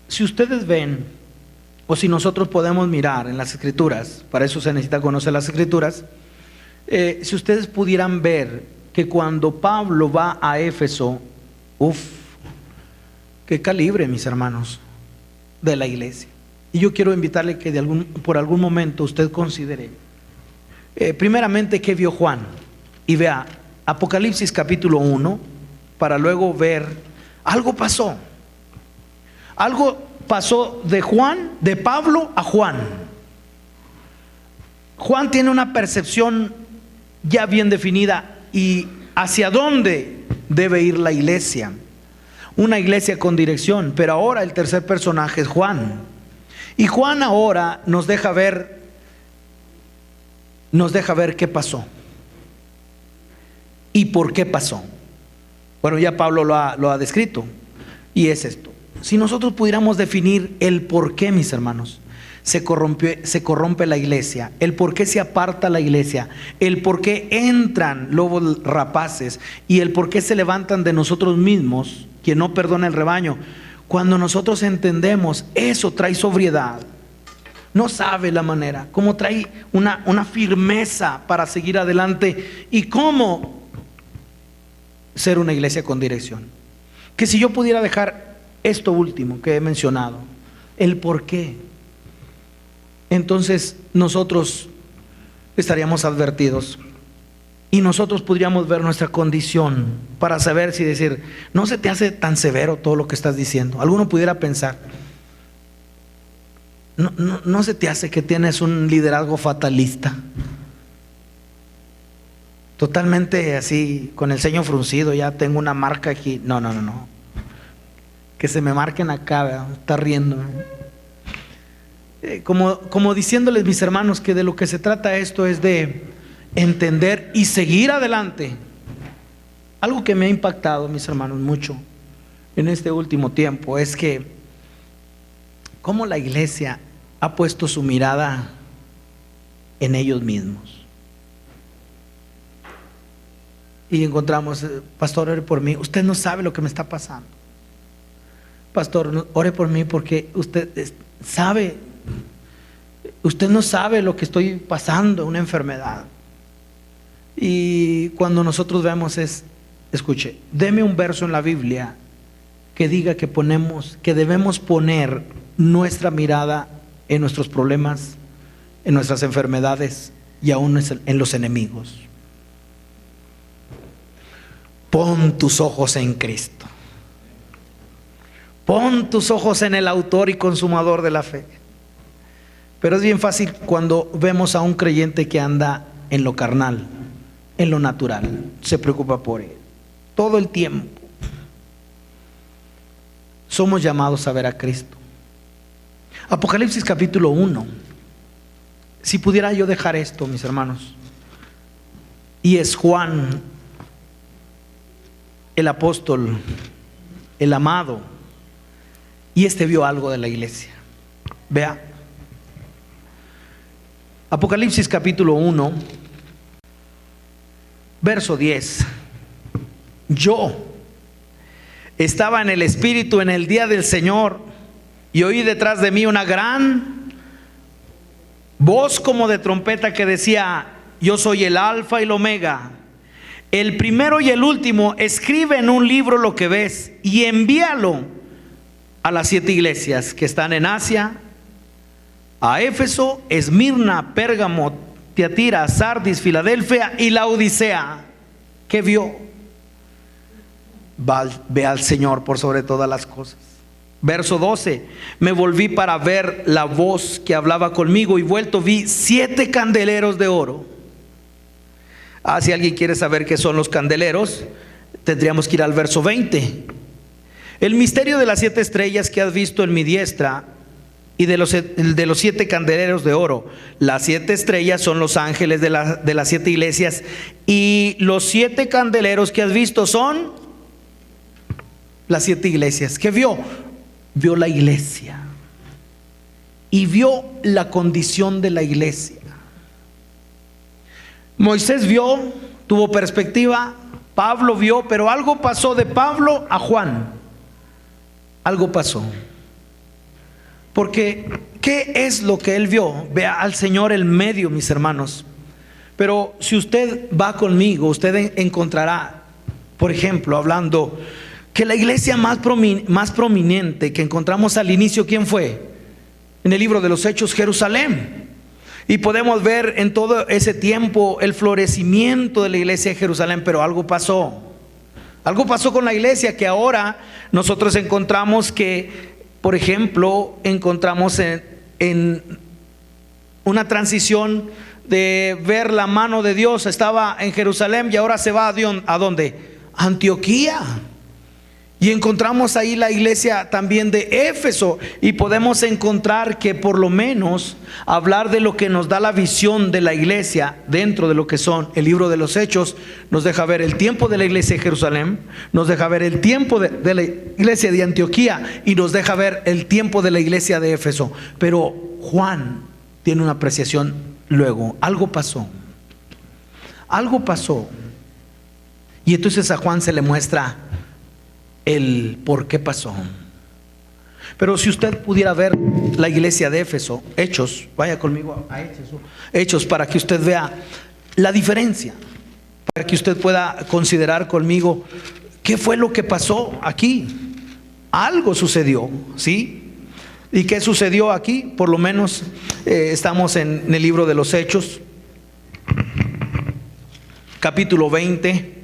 si ustedes ven, o si nosotros podemos mirar en las Escrituras, para eso se necesita conocer las Escrituras, si ustedes pudieran ver que cuando Pablo va a Éfeso, qué calibre, mis hermanos, de la iglesia. Y yo quiero invitarle que por algún momento usted considere, primeramente, qué vio Juan. Y vea Apocalipsis capítulo 1, para luego ver, algo pasó. Algo pasó de Pablo a Juan. Juan tiene una percepción ya bien definida y hacia dónde debe ir la iglesia. Una iglesia con dirección, pero ahora el tercer personaje es Juan. Y Juan ahora nos deja ver qué pasó y por qué pasó. Bueno, ya Pablo lo ha descrito, y es esto. Si nosotros pudiéramos definir el por qué, mis hermanos, se corrompe la iglesia, el por qué se aparta la iglesia, el por qué entran lobos rapaces y el por qué se levantan de nosotros mismos, quien no perdona el rebaño. Cuando nosotros entendemos eso, trae sobriedad. No sabe la manera, cómo trae una firmeza para seguir adelante y cómo ser una iglesia con dirección. Que si yo pudiera dejar esto último que he mencionado, el por qué, entonces nosotros estaríamos advertidos y nosotros podríamos ver nuestra condición para saber si decir, no se te hace tan severo todo lo que estás diciendo. Alguno pudiera pensar, no se te hace que tienes un liderazgo fatalista, totalmente así, con el ceño fruncido, ya tengo una marca aquí. No, que se me marquen acá, ¿verdad? Está riendo, como diciéndoles, mis hermanos, que de lo que se trata esto es de entender y seguir adelante. Algo que me ha impactado, mis hermanos, mucho en este último tiempo es que cómo la iglesia ha puesto su mirada en ellos mismos. Y encontramos, pastor, ore por mí, usted no sabe lo que me está pasando. pastor, ore por mí porque usted sabe, usted no sabe lo que estoy pasando, una enfermedad. Y cuando nosotros vemos escuche, deme un verso en la Biblia que diga que debemos poner nuestra mirada en nuestros problemas, en nuestras enfermedades y aún en los enemigos. Pon tus ojos en Cristo. Pon tus ojos en el autor y consumador de la fe. Pero es bien fácil cuando vemos a un creyente que anda en lo carnal, en lo natural, se preocupa por él todo el tiempo. Somos llamados a ver a Cristo. Apocalipsis capítulo 1. Si pudiera yo dejar esto, mis hermanos. Y es Juan, el apóstol, el amado. Y vio algo de la iglesia. Vea. Apocalipsis capítulo 1, verso 10. Yo estaba en el Espíritu en el día del Señor y oí detrás de mí una gran voz como de trompeta que decía: yo soy el Alfa y el Omega, el primero y el último. Escribe en un libro lo que ves y envíalo a las 7 iglesias que están en Asia, a Éfeso, Esmirna, Pérgamo, Tiatira, Sardis, Filadelfia y Laodicea. ¿Qué vio? Ve al Señor por sobre todas las cosas. Verso 12. Me volví para ver la voz que hablaba conmigo y vuelto vi 7 candeleros de oro. Si alguien quiere saber qué son los candeleros, tendríamos que ir al verso 20. El misterio de las 7 estrellas que has visto en mi diestra y de los 7 candeleros de oro. Las 7 estrellas son los ángeles de las 7 iglesias, y los 7 candeleros que has visto son las 7 iglesias. ¿Qué vio? Vio la iglesia y vio la condición de la iglesia. Moisés vio, tuvo perspectiva. Pablo vio, pero algo pasó de Pablo a Juan. Algo pasó. Porque ¿qué es lo que él vio? Vea al Señor en medio, mis hermanos. Pero si usted va conmigo, usted encontrará, por ejemplo, hablando que la iglesia más prominente que encontramos al inicio, ¿quién fue? En el libro de los Hechos, Jerusalén. Y podemos ver en todo ese tiempo el florecimiento de la iglesia de Jerusalén. Pero algo pasó. Algo pasó con la iglesia, que ahora nosotros encontramos que, por ejemplo, encontramos en una transición de ver la mano de Dios. Estaba en Jerusalén y ahora se va ¿a dónde? A Antioquía. Y encontramos ahí la iglesia también de Éfeso, y podemos encontrar que por lo menos hablar de lo que nos da la visión de la iglesia dentro de lo que son el libro de los Hechos, nos deja ver el tiempo de la iglesia de Jerusalén, nos deja ver el tiempo de la iglesia de Antioquía y nos deja ver el tiempo de la iglesia de Éfeso. Pero Juan tiene una apreciación luego. Algo pasó. Algo pasó. Y entonces a Juan se le muestra el por qué pasó. Pero si usted pudiera ver la iglesia de Éfeso, Hechos, vaya conmigo a Hechos para que usted vea la diferencia, para que usted pueda considerar conmigo qué fue lo que pasó aquí. Algo sucedió, ¿sí? ¿Y qué sucedió aquí? Por lo menos estamos en el libro de los Hechos, capítulo 20,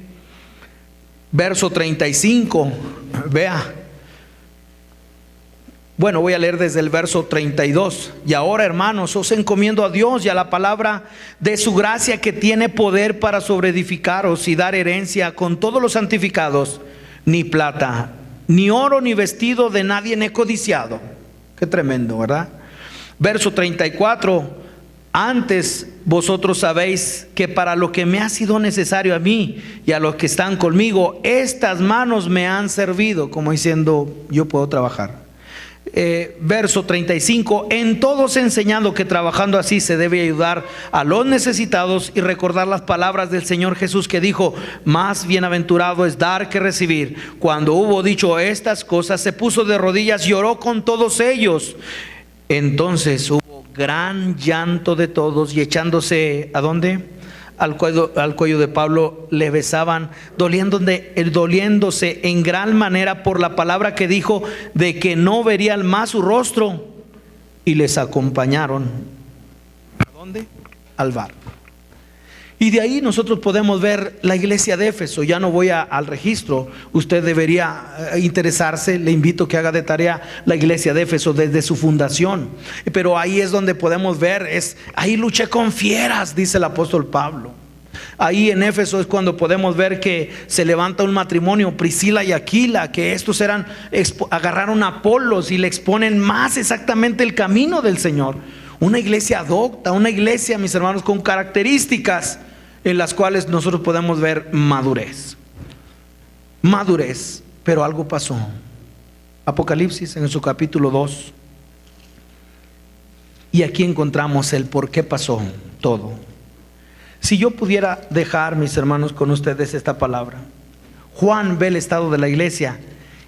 verso 35, vea. Bueno, voy a leer desde el verso 32. Y ahora, hermanos, os encomiendo a Dios y a la palabra de su gracia, que tiene poder para sobreedificaros y dar herencia con todos los santificados. Ni plata, ni oro, ni vestido de nadie he codiciado. Qué tremendo, ¿verdad? Verso 34. Antes vosotros sabéis que para lo que me ha sido necesario a mí y a los que están conmigo, estas manos me han servido, como diciendo, yo puedo trabajar. verso 35, en todos enseñando que trabajando así se debe ayudar a los necesitados y recordar las palabras del Señor Jesús que dijo: más bienaventurado es dar que recibir. Cuando hubo dicho estas cosas, se puso de rodillas y oró con todos ellos. Entonces hubo gran llanto de todos y echándose, ¿a dónde? Al cuello de Pablo le besaban, doliéndose en gran manera por la palabra que dijo de que no verían más su rostro, y les acompañaron. ¿A dónde? Al barco. Y de ahí nosotros podemos ver la iglesia de Éfeso. Ya no voy al registro, usted debería interesarse, le invito a que haga de tarea la iglesia de Éfeso desde su fundación. Pero ahí es donde podemos ver, ahí luché con fieras, dice el apóstol Pablo. Ahí en Éfeso es cuando podemos ver que se levanta un matrimonio, Priscila y Aquila, que estos agarraron a Apolos y le exponen más exactamente el camino del Señor. Una iglesia adopta, una iglesia, mis hermanos, con características en las cuales nosotros podemos ver madurez. Pero algo pasó. Apocalipsis en su capítulo 2. Y aquí encontramos el por qué pasó todo. Si yo pudiera dejar, mis hermanos, con ustedes esta palabra. Juan ve el estado de la iglesia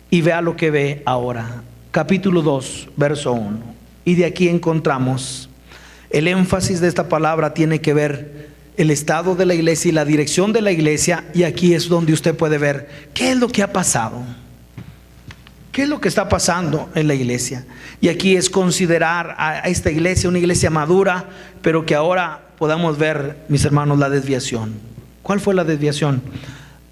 y vea lo que ve ahora. Capítulo 2, verso 1. Y de aquí encontramos el énfasis de esta palabra. Tiene que ver el estado de la iglesia y la dirección de la iglesia. Y aquí es donde usted puede ver qué es lo que ha pasado, qué es lo que está pasando en la iglesia. Y aquí es considerar a esta iglesia una iglesia madura, pero que ahora podamos ver, mis hermanos, la desviación. ¿Cuál fue la desviación?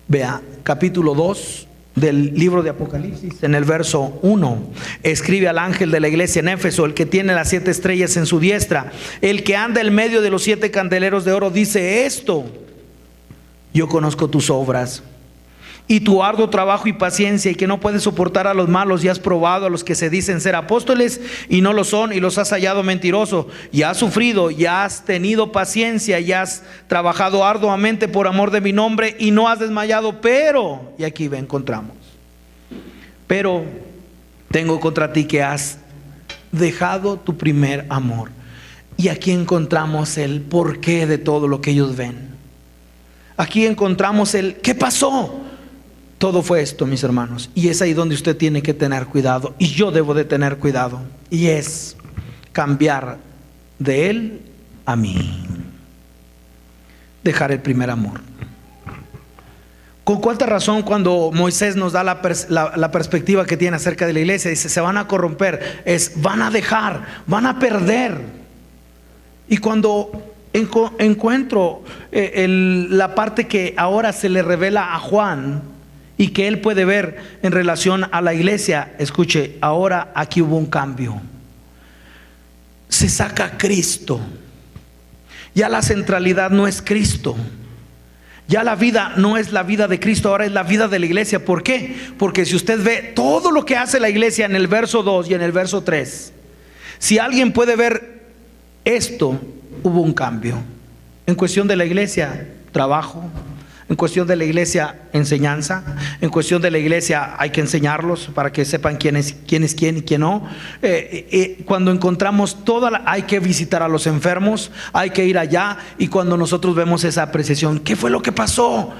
Vea, capítulo 2 del libro de Apocalipsis, en el verso 1, escribe al ángel de la iglesia en Éfeso, el que tiene las 7 estrellas en su diestra, el que anda en medio de los 7 candeleros de oro, dice esto: yo conozco tus obras y tu arduo trabajo y paciencia, y que no puedes soportar a los malos, y has probado a los que se dicen ser apóstoles y no lo son, y los has hallado mentirosos, y has sufrido, y has tenido paciencia, y has trabajado arduamente por amor de mi nombre, y no has desmayado. Pero, y aquí encontramos, pero tengo contra ti que has dejado tu primer amor. Y aquí encontramos el porqué de todo lo que ellos ven. Aquí encontramos el ¿qué pasó? Todo fue esto, mis hermanos, y es ahí donde usted tiene que tener cuidado, y yo debo de tener cuidado, y es cambiar de él a mí, dejar el primer amor. ¿Con cuánta razón cuando Moisés nos da la perspectiva que tiene acerca de la iglesia? Dice: se van a corromper, van a dejar, van a perder. Y cuando encuentro la parte que ahora se le revela a Juan y que él puede ver en relación a la iglesia, escuche, ahora aquí hubo un cambio. Se saca a Cristo. Ya la centralidad no es Cristo. Ya la vida no es la vida de Cristo, ahora es la vida de la iglesia. ¿Por qué? Porque si usted ve todo lo que hace la iglesia en el verso 2 y en el verso 3, si alguien puede ver esto, hubo un cambio. En cuestión de la iglesia, trabajo. En cuestión de la iglesia, enseñanza. En cuestión de la iglesia, hay que enseñarlos para que sepan quién es quién y quién no. Cuando encontramos hay que visitar a los enfermos, hay que ir allá. Y cuando nosotros vemos esa apreciación, ¿qué fue lo que pasó?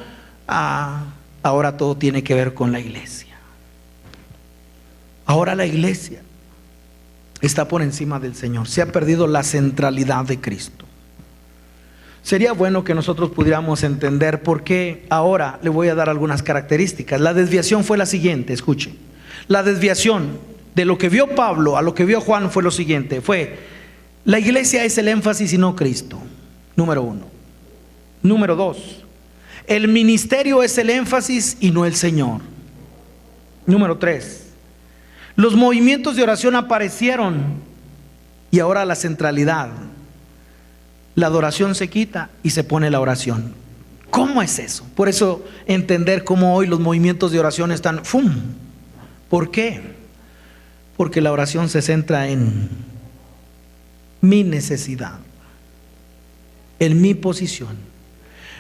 Ahora todo tiene que ver con la iglesia. Ahora la iglesia está por encima del Señor. Se ha perdido la centralidad de Cristo. Sería bueno que nosotros pudiéramos entender por qué. Ahora le voy a dar algunas características. La desviación fue la siguiente, escuche. La desviación de lo que vio Pablo a lo que vio Juan fue lo siguiente. La iglesia es el énfasis y no Cristo. Número 1. Número 2. El ministerio es el énfasis y no el Señor. Número 3. Los movimientos de oración aparecieron y ahora la centralidad. La adoración se quita y se pone la oración. ¿Cómo es eso? Por eso entender cómo hoy los movimientos de oración están ¡fum! ¿Por qué? Porque la oración se centra en mi necesidad, en mi posición,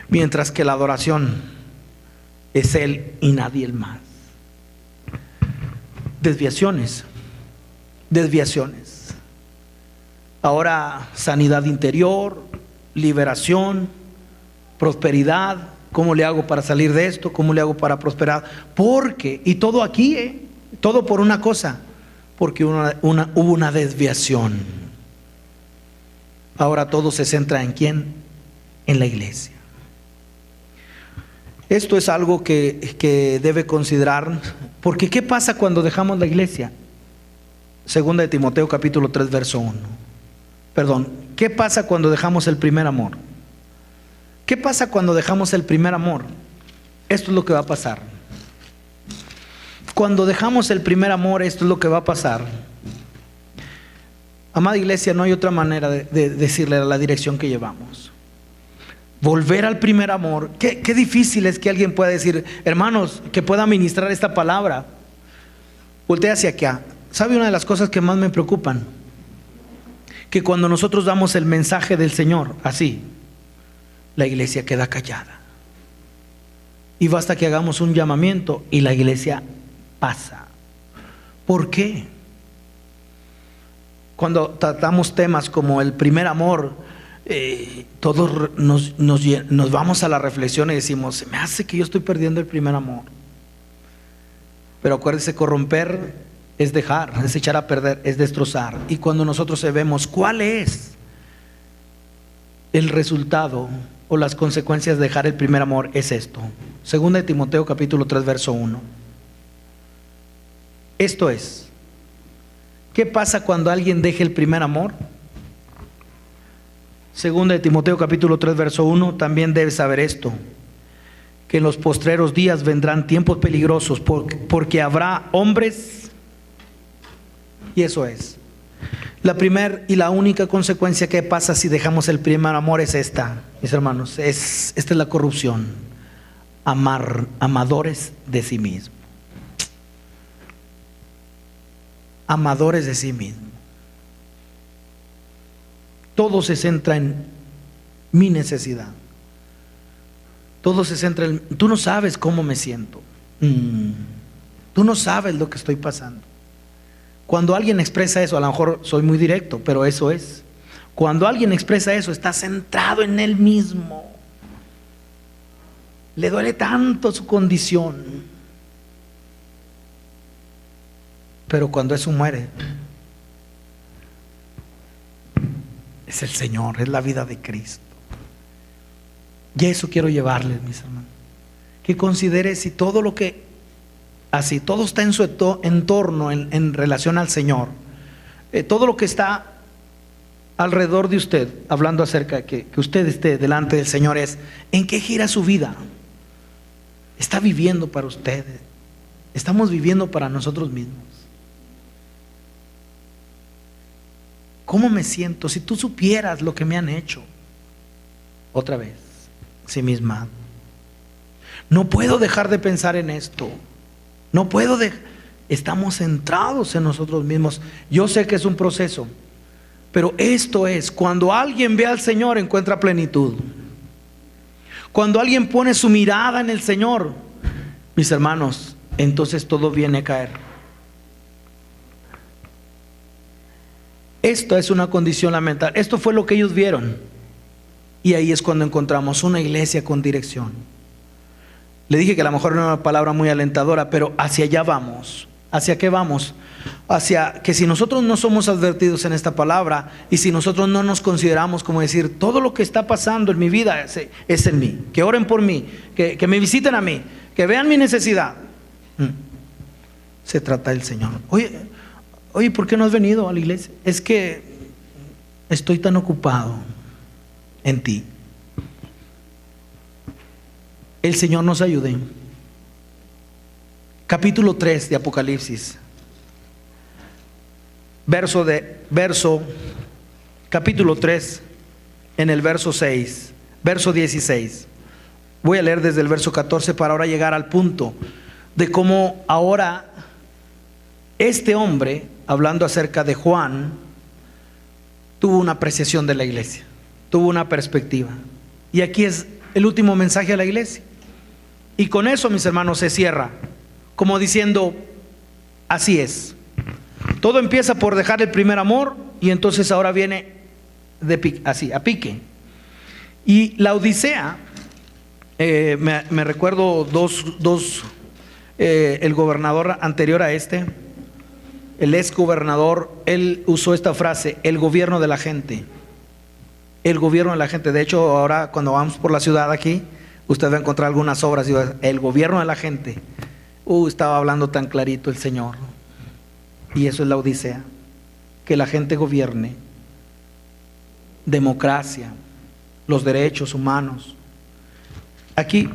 mientras que la adoración es Él y nadie más. Desviaciones desviaciones. Ahora sanidad interior, liberación, prosperidad. ¿Cómo le hago para salir de esto? ¿Cómo le hago para prosperar? Porque, y todo aquí, todo por una cosa, porque hubo una desviación. Ahora todo se centra en ¿quién? En la iglesia. Esto es algo que debe considerar, porque ¿qué pasa cuando dejamos la iglesia? Segunda de Timoteo capítulo 3 verso 1. Perdón, ¿qué pasa cuando dejamos el primer amor? ¿Qué pasa cuando dejamos el primer amor? Esto es lo que va a pasar. Cuando dejamos el primer amor, esto es lo que va a pasar. Amada iglesia, no hay otra manera de decirle a la dirección que llevamos. Volver al primer amor. Qué difícil es que alguien pueda decir, hermanos, que pueda ministrar esta palabra. Voltea hacia acá. ¿Sabe una de las cosas que más me preocupan? Que cuando nosotros damos el mensaje del Señor, así, la iglesia queda callada. Y basta que hagamos un llamamiento y la iglesia pasa. ¿Por qué? Cuando tratamos temas como el primer amor, todos nos vamos a la reflexión y decimos, se me hace que yo estoy perdiendo el primer amor. Pero acuérdese, corromper es dejar, es echar a perder, es destrozar. Y cuando nosotros vemos cuál es el resultado o las consecuencias de dejar el primer amor, es esto. Segunda de Timoteo capítulo 3 verso 1. Esto es, ¿qué pasa cuando alguien deje el primer amor? Segunda de Timoteo capítulo 3 verso 1, también debes saber esto, que en los postreros días vendrán tiempos peligrosos, porque habrá hombres, y eso es. La primera y la única consecuencia que pasa si dejamos el primer amor es esta, mis hermanos, esta es la corrupción. Amadores de sí mismos. Amadores de sí mismos. Todo se centra en mi necesidad. Todo se centra en, tú no sabes cómo me siento. Tú no sabes lo que estoy pasando. Cuando alguien expresa eso, a lo mejor soy muy directo, pero eso es. Cuando alguien expresa eso, está centrado en él mismo. Le duele tanto su condición. Pero cuando eso muere, es el Señor, es la vida de Cristo. Y eso quiero llevarles, mis hermanos. Que considere si todo lo que, así, todo está en su entorno en relación al Señor. Todo lo que está alrededor de usted, hablando acerca de que usted esté delante del Señor, es en qué gira su vida. Está viviendo para ustedes. Estamos viviendo para nosotros mismos. ¿Cómo me siento? Si tú supieras lo que me han hecho. Otra vez, sí misma. No puedo dejar de pensar en esto. No puedo estamos centrados en nosotros mismos. Yo sé que es un proceso, pero esto es, cuando alguien ve al Señor, encuentra plenitud. Cuando alguien pone su mirada en el Señor, mis hermanos, entonces todo viene a caer. Esto es una condición lamentable. Esto fue lo que ellos vieron. Y ahí es cuando encontramos una iglesia con dirección. Le dije que a lo mejor no era una palabra muy alentadora, pero hacia allá vamos. ¿Hacia qué vamos? Hacia que si nosotros no somos advertidos en esta palabra y si nosotros no nos consideramos como decir, todo lo que está pasando en mi vida es en mí. Que oren por mí, que me visiten a mí, que vean mi necesidad. Se trata del Señor. Oye, ¿por qué no has venido a la iglesia? Es que estoy tan ocupado en ti. El Señor nos ayude. Capítulo 3 de Apocalipsis. Capítulo 3, en el verso 6, verso 16. Voy a leer desde el verso 14 para ahora llegar al punto de cómo ahora este hombre, hablando acerca de Juan, tuvo una apreciación de la iglesia, tuvo una perspectiva. Y aquí es el último mensaje a la iglesia. Y con eso, mis hermanos, se cierra, como diciendo, así es. Todo empieza por dejar el primer amor y entonces ahora viene así, a pique. Y la Odisea, me recuerdo el gobernador anterior a este, el ex gobernador, él usó esta frase: el gobierno de la gente. El gobierno de la gente. De hecho, ahora cuando vamos por la ciudad aquí, usted va a encontrar algunas obras y va a decir, el gobierno de la gente. Estaba hablando tan clarito el Señor. Y eso es la Odisea, que la gente gobierne. Democracia, los derechos humanos. Aquí,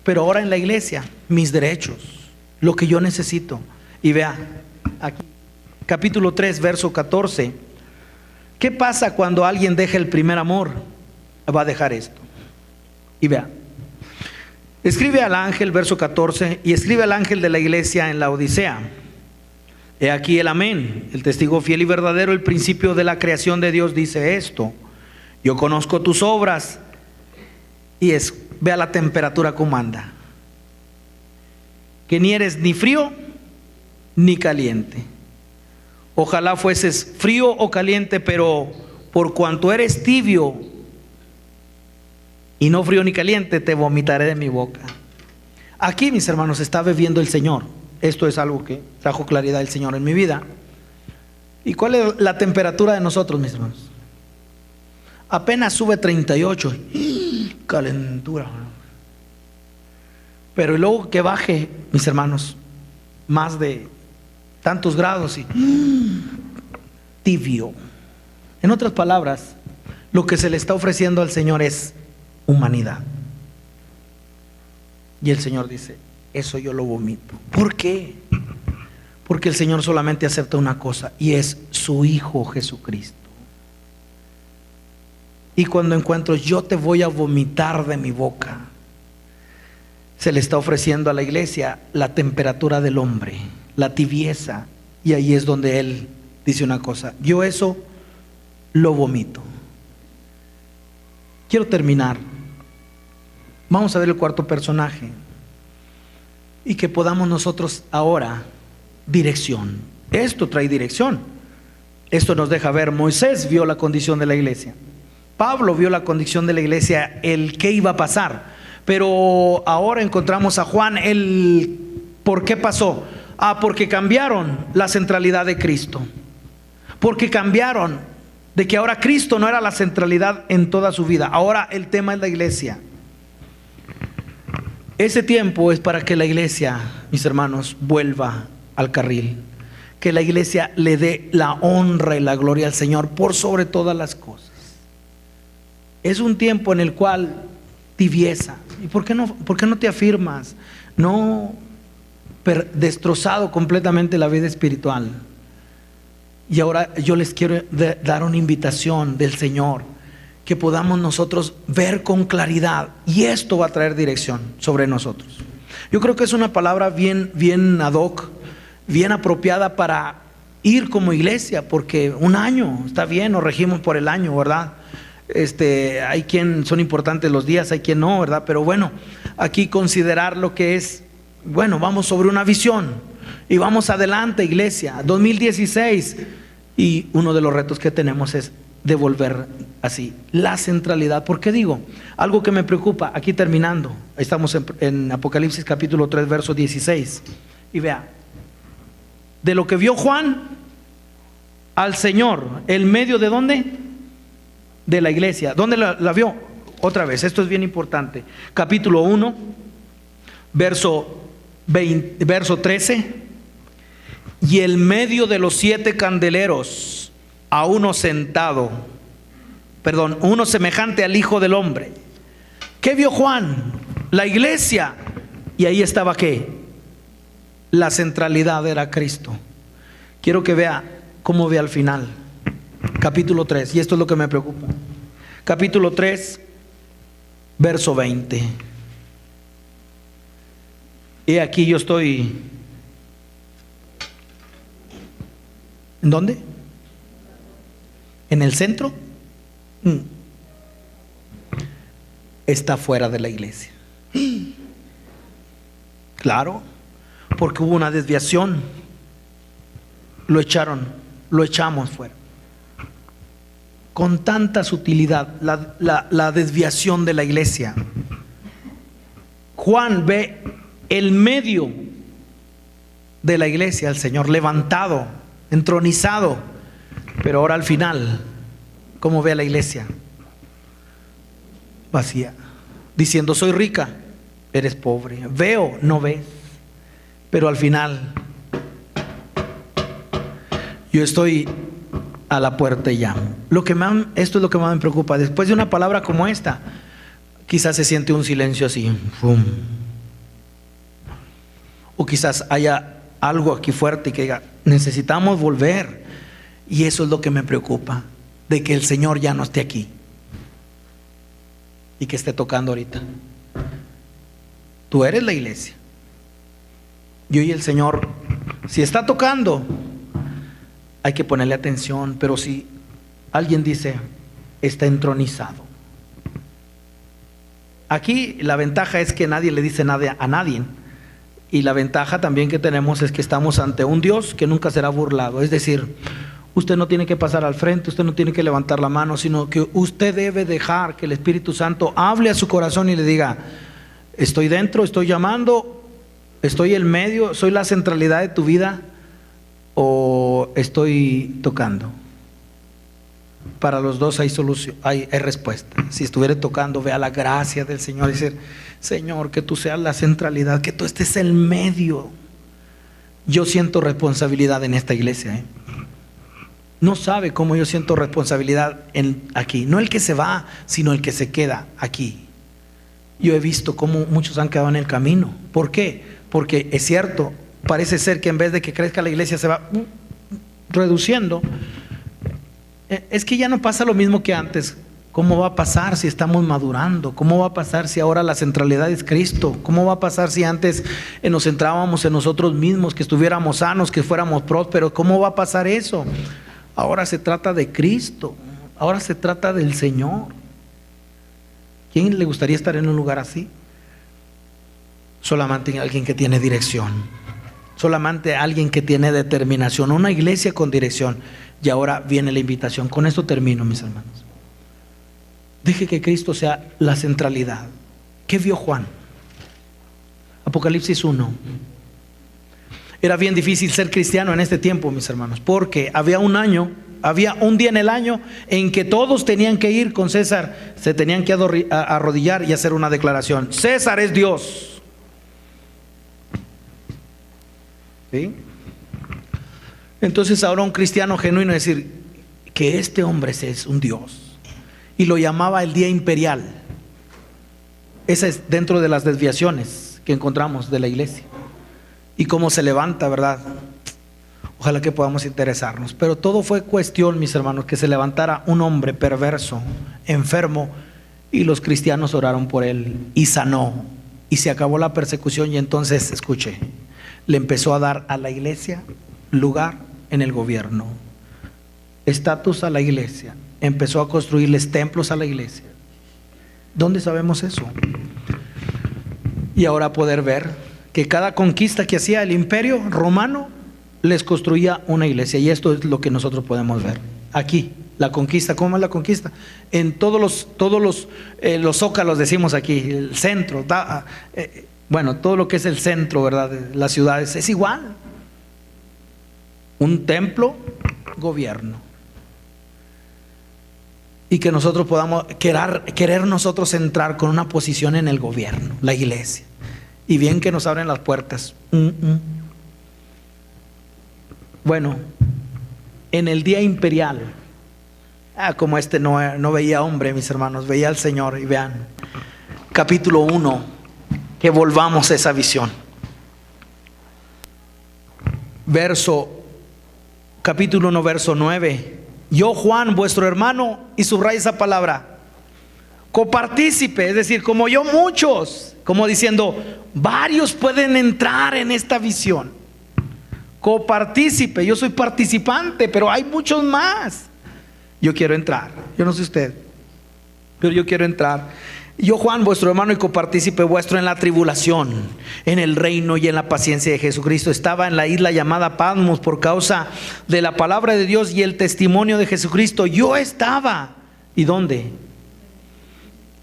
pero ahora en la iglesia, mis derechos, lo que yo necesito. Y vea, aquí, capítulo 3, verso 14. ¿Qué pasa cuando alguien deja el primer amor? Va a dejar esto. Y vea, escribe al ángel, verso 14, y escribe al ángel de la iglesia en la Odisea. He aquí el amén, el testigo fiel y verdadero, el principio de la creación de Dios, dice esto: yo conozco tus obras. Y vea la temperatura como anda, que ni eres ni frío ni caliente. Ojalá fueses frío o caliente, pero por cuanto eres tibio y no frío ni caliente, te vomitaré de mi boca. Aquí, mis hermanos, está bebiendo el Señor. Esto es algo que trajo claridad el Señor en mi vida. ¿Y cuál es la temperatura de nosotros, mis hermanos? Apenas sube 38. Calentura. Pero luego que baje, mis hermanos, más de tantos grados y tibio. En otras palabras, lo que se le está ofreciendo al Señor es humanidad. Y el Señor dice: eso yo lo vomito. ¿Por qué? Porque el Señor solamente acepta una cosa, y es su Hijo Jesucristo. Y cuando encuentro, yo te voy a vomitar de mi boca, se le está ofreciendo a la iglesia la temperatura del hombre, la tibieza. Y ahí es donde Él dice una cosa: yo eso lo vomito. Quiero terminar. Vamos a ver el cuarto personaje, y que podamos nosotros ahora dirección. Esto trae dirección. Esto nos deja ver: Moisés vio la condición de la iglesia, Pablo vio la condición de la iglesia, el qué iba a pasar. Pero ahora encontramos a Juan, el por qué pasó. Porque cambiaron la centralidad de Cristo, porque cambiaron de que ahora Cristo no era la centralidad en toda su vida, ahora el tema es la iglesia. Ese tiempo es para que la iglesia, mis hermanos, vuelva al carril, que la iglesia le dé la honra y la gloria al Señor por sobre todas las cosas. Es un tiempo en el cual tibieza. ¿Y por qué no te afirmas? No, destrozado completamente la vida espiritual. Y ahora yo les quiero dar una invitación del Señor, que podamos nosotros ver con claridad, y esto va a traer dirección sobre nosotros. Yo creo que es una palabra bien ad hoc, bien apropiada para ir como iglesia, porque un año está bien, nos regimos por el año, ¿verdad? Hay quien son importantes los días, hay quien no, ¿verdad? Pero bueno, aquí considerar lo que es, bueno, vamos sobre una visión y vamos adelante, iglesia, 2016. Y uno de los retos que tenemos es devolver así la centralidad. ¿Por qué digo? Algo que me preocupa, aquí terminando, estamos en Apocalipsis capítulo 3, verso 16. Y vea, de lo que vio Juan al Señor, ¿el medio de dónde? De la iglesia. ¿Dónde la vio? Otra vez, esto es bien importante. Capítulo 1, verso 13. Y el medio de los 7 candeleros, a uno sentado, uno semejante al Hijo del Hombre. ¿Qué vio Juan? La iglesia. Y ahí estaba ¿qué? La centralidad era Cristo. Quiero que vea cómo ve al final. Capítulo 3, y esto es lo que me preocupa. Capítulo 3, verso 20. Y aquí yo estoy. ¿En dónde? ¿En el centro? Está fuera de la iglesia. Claro, porque hubo una desviación. lo echamos fuera. Con tanta sutilidad, la desviación de la iglesia. Juan ve el medio de la iglesia, el Señor levantado, entronizado, pero ahora al final, ¿cómo ve a la iglesia? Vacía, diciendo: soy rica, eres pobre, veo, no ves, pero al final, yo estoy a la puerta y llamo. Esto es lo que más me preocupa. Después de una palabra como esta, quizás se siente un silencio así, ¡fum! O quizás haya algo aquí fuerte y que diga: necesitamos volver. Y eso es lo que me preocupa, de que el Señor ya no esté aquí y que esté tocando ahorita. Tú eres la iglesia. Yo y el Señor, si está tocando, hay que ponerle atención. Pero si alguien dice: está entronizado. Aquí la ventaja es que nadie le dice nada a nadie. Y la ventaja también que tenemos es que estamos ante un Dios que nunca será burlado. Es decir, usted no tiene que pasar al frente, usted no tiene que levantar la mano, sino que usted debe dejar que el Espíritu Santo hable a su corazón y le diga: estoy dentro, estoy llamando, estoy en medio, soy la centralidad de tu vida, o estoy tocando. Para los dos hay solución, hay respuesta. Si estuviera tocando, vea la gracia del Señor y decir: Señor, que tú seas la centralidad, que tú estés en medio. Yo siento responsabilidad en esta iglesia, No sabe cómo yo siento responsabilidad aquí. No el que se va, sino el que se queda aquí. Yo he visto cómo muchos han quedado en el camino. ¿Por qué? Porque es cierto, parece ser que en vez de que crezca la iglesia se va reduciendo. Es que ya no pasa lo mismo que antes. ¿Cómo va a pasar si estamos madurando? ¿Cómo va a pasar si ahora la centralidad es Cristo? ¿Cómo va a pasar si antes nos centrábamos en nosotros mismos, que estuviéramos sanos, que fuéramos prósperos? ¿Cómo va a pasar eso? Ahora se trata de Cristo, ahora se trata del Señor. ¿Quién le gustaría estar en un lugar así? Solamente alguien que tiene dirección, solamente alguien que tiene determinación, una iglesia con dirección. Y ahora viene la invitación. Con esto termino, mis hermanos. Deje que Cristo sea la centralidad. ¿Qué vio Juan? Apocalipsis 1. Era bien difícil ser cristiano en este tiempo, mis hermanos, porque había un día en el año en que todos tenían que ir con César, se tenían que arrodillar y hacer una declaración: César es Dios. ¿Sí? Entonces ahora un cristiano genuino decir que este hombre es un Dios, y lo llamaba el día imperial. Esa es dentro de las desviaciones que encontramos de la iglesia. Y cómo se levanta, ¿verdad? Ojalá que podamos interesarnos. Pero todo fue cuestión, mis hermanos, que se levantara un hombre perverso, enfermo, y los cristianos oraron por él y sanó. Y se acabó la persecución. Y entonces, escuche, le empezó a dar a la iglesia lugar en el gobierno, estatus a la iglesia, empezó a construirles templos a la iglesia. ¿Dónde sabemos eso? Y ahora poder ver que cada conquista que hacía el imperio romano les construía una iglesia. Y esto es lo que nosotros podemos ver aquí. La conquista, ¿cómo es la conquista? En todos los zócalos, decimos aquí, el centro, bueno, todo lo que es el centro, ¿verdad?, de las ciudades, es igual. Un templo, gobierno. Y que nosotros podamos querer nosotros entrar con una posición en el gobierno, la iglesia. Y bien que nos abren las puertas. Bueno, en el día imperial, como no veía hombre, mis hermanos, veía al Señor. Y vean, capítulo 1, que volvamos a esa visión. Capítulo 1, verso 9. Yo, Juan, vuestro hermano, y subraya esa palabra, copartícipe, es decir, como yo muchos, como diciendo, varios pueden entrar en esta visión. Copartícipe, yo soy participante, pero hay muchos más. Yo quiero entrar, yo no sé usted, pero yo quiero entrar. Yo, Juan, vuestro hermano y copartícipe vuestro en la tribulación, en el reino y en la paciencia de Jesucristo, estaba en la isla llamada Patmos por causa de la palabra de Dios y el testimonio de Jesucristo. Yo estaba, ¿y dónde?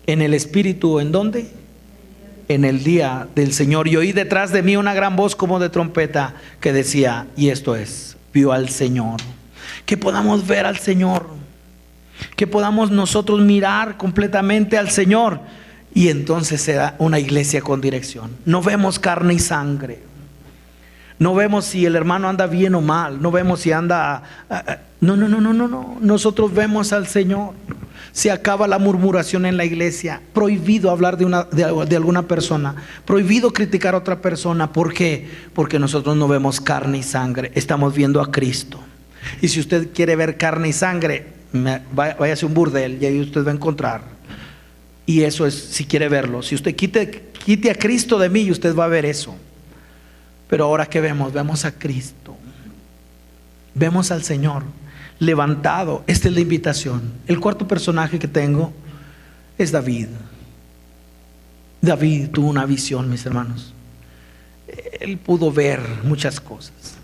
En el Espíritu, ¿en dónde? En el día del Señor. Y oí detrás de mí una gran voz como de trompeta que decía, y esto es, vio al Señor. Que podamos ver al Señor, que podamos nosotros mirar completamente al Señor, y entonces será una iglesia con dirección. No vemos carne y sangre, no vemos si el hermano anda bien o mal, no vemos si anda no, nosotros vemos al Señor. Se acaba la murmuración en la iglesia. Prohibido hablar de alguna persona, prohibido criticar a otra persona. ¿Por qué? Porque nosotros no vemos carne y sangre, estamos viendo a Cristo. Y si usted quiere ver carne y sangre, váyase a un burdel y ahí usted va a encontrar. Y eso es, si quiere verlo. Si usted quite a Cristo de mí, y usted va a ver eso. Pero ahora ¿qué vemos? Vemos a Cristo, vemos al Señor levantado. Esta es la invitación. El cuarto personaje que tengo es David. David tuvo una visión, mis hermanos. Él pudo ver muchas cosas.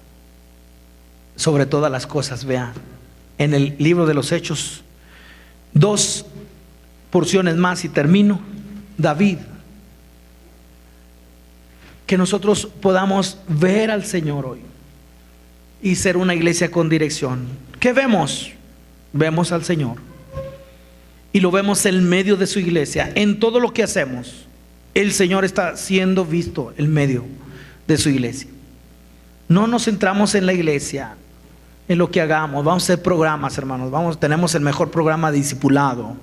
Sobre todas las cosas, vea, en el libro de los Hechos, 2 porciones más y termino. David. Que nosotros podamos ver al Señor hoy y ser una iglesia con dirección. ¿Qué vemos? Vemos al Señor y lo vemos en medio de su iglesia. En todo lo que hacemos, el Señor está siendo visto en medio de su iglesia. No nos centramos en la iglesia, en lo que hagamos. Vamos a hacer programas, hermanos. Tenemos el mejor programa de discipulado,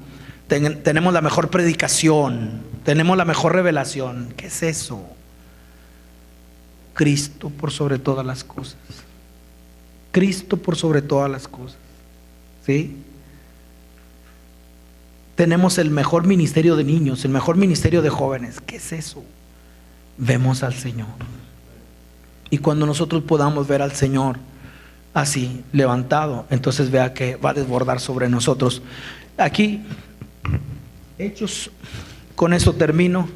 tenemos la mejor predicación, tenemos la mejor revelación. ¿Qué es eso? Cristo por sobre todas las cosas. Cristo por sobre todas las cosas. ¿Sí? Tenemos el mejor ministerio de niños, el mejor ministerio de jóvenes. ¿Qué es eso? Vemos al Señor. Y cuando nosotros podamos ver al Señor así levantado, entonces vea que va a desbordar sobre nosotros. Aquí, Hechos, con eso termino.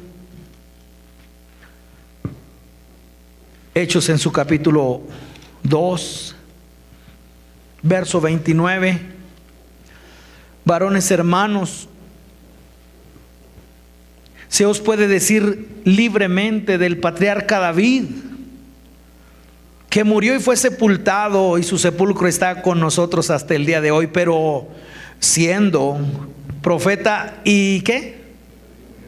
Hechos en su capítulo 2, verso 29. Varones hermanos, se os puede decir libremente del patriarca David, que murió y fue sepultado, y su sepulcro está con nosotros hasta el día de hoy, pero siendo profeta y ¿qué?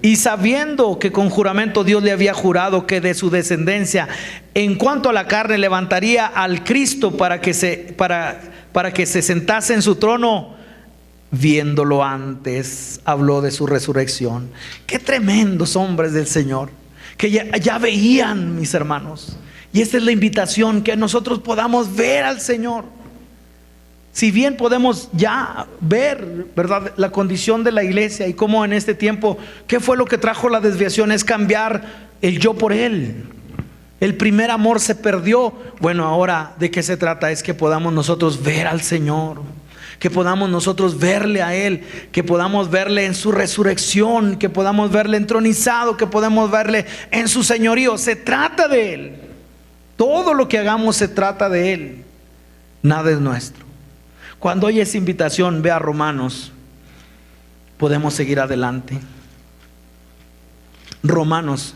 Y sabiendo que con juramento Dios le había jurado que de su descendencia, en cuanto a la carne, levantaría al Cristo para que se sentase en su trono, viéndolo antes, habló de su resurrección. Qué tremendos hombres del Señor, que ya veían, mis hermanos. Y esta es la invitación, que nosotros podamos ver al Señor. Si bien podemos ya ver, ¿verdad?, la condición de la iglesia y cómo en este tiempo, ¿qué fue lo que trajo la desviación? Es cambiar el yo por Él. El primer amor se perdió. Bueno, ahora ¿de qué se trata? Es que podamos nosotros ver al Señor, que podamos nosotros verle a Él, que podamos verle en su resurrección, que podamos verle entronizado, que podamos verle en su señorío. Se trata de Él. Todo lo que hagamos se trata de Él. Nada es nuestro. Cuando hay esa invitación, ve a Romanos, podemos seguir adelante. Romanos,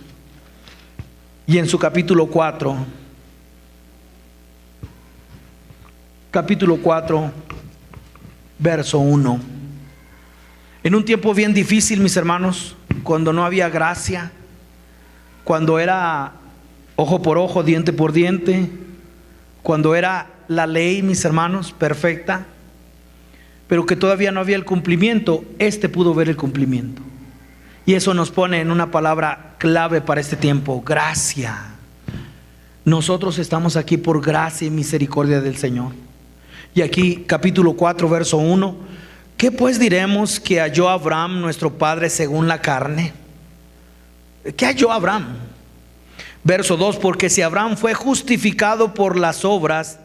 y en su capítulo 4, verso 1. En un tiempo bien difícil, mis hermanos, cuando no había gracia, cuando era ojo por ojo, diente por diente, cuando era la ley, mis hermanos, perfecta, pero que todavía no había el cumplimiento, pudo ver el cumplimiento. Y eso nos pone en una palabra clave para este tiempo: gracia. Nosotros estamos aquí por gracia y misericordia del Señor. Y aquí capítulo 4, verso 1. ¿Qué pues diremos que halló Abraham nuestro padre según la carne? ¿Qué halló Abraham? Verso 2: porque si Abraham fue justificado por las obras,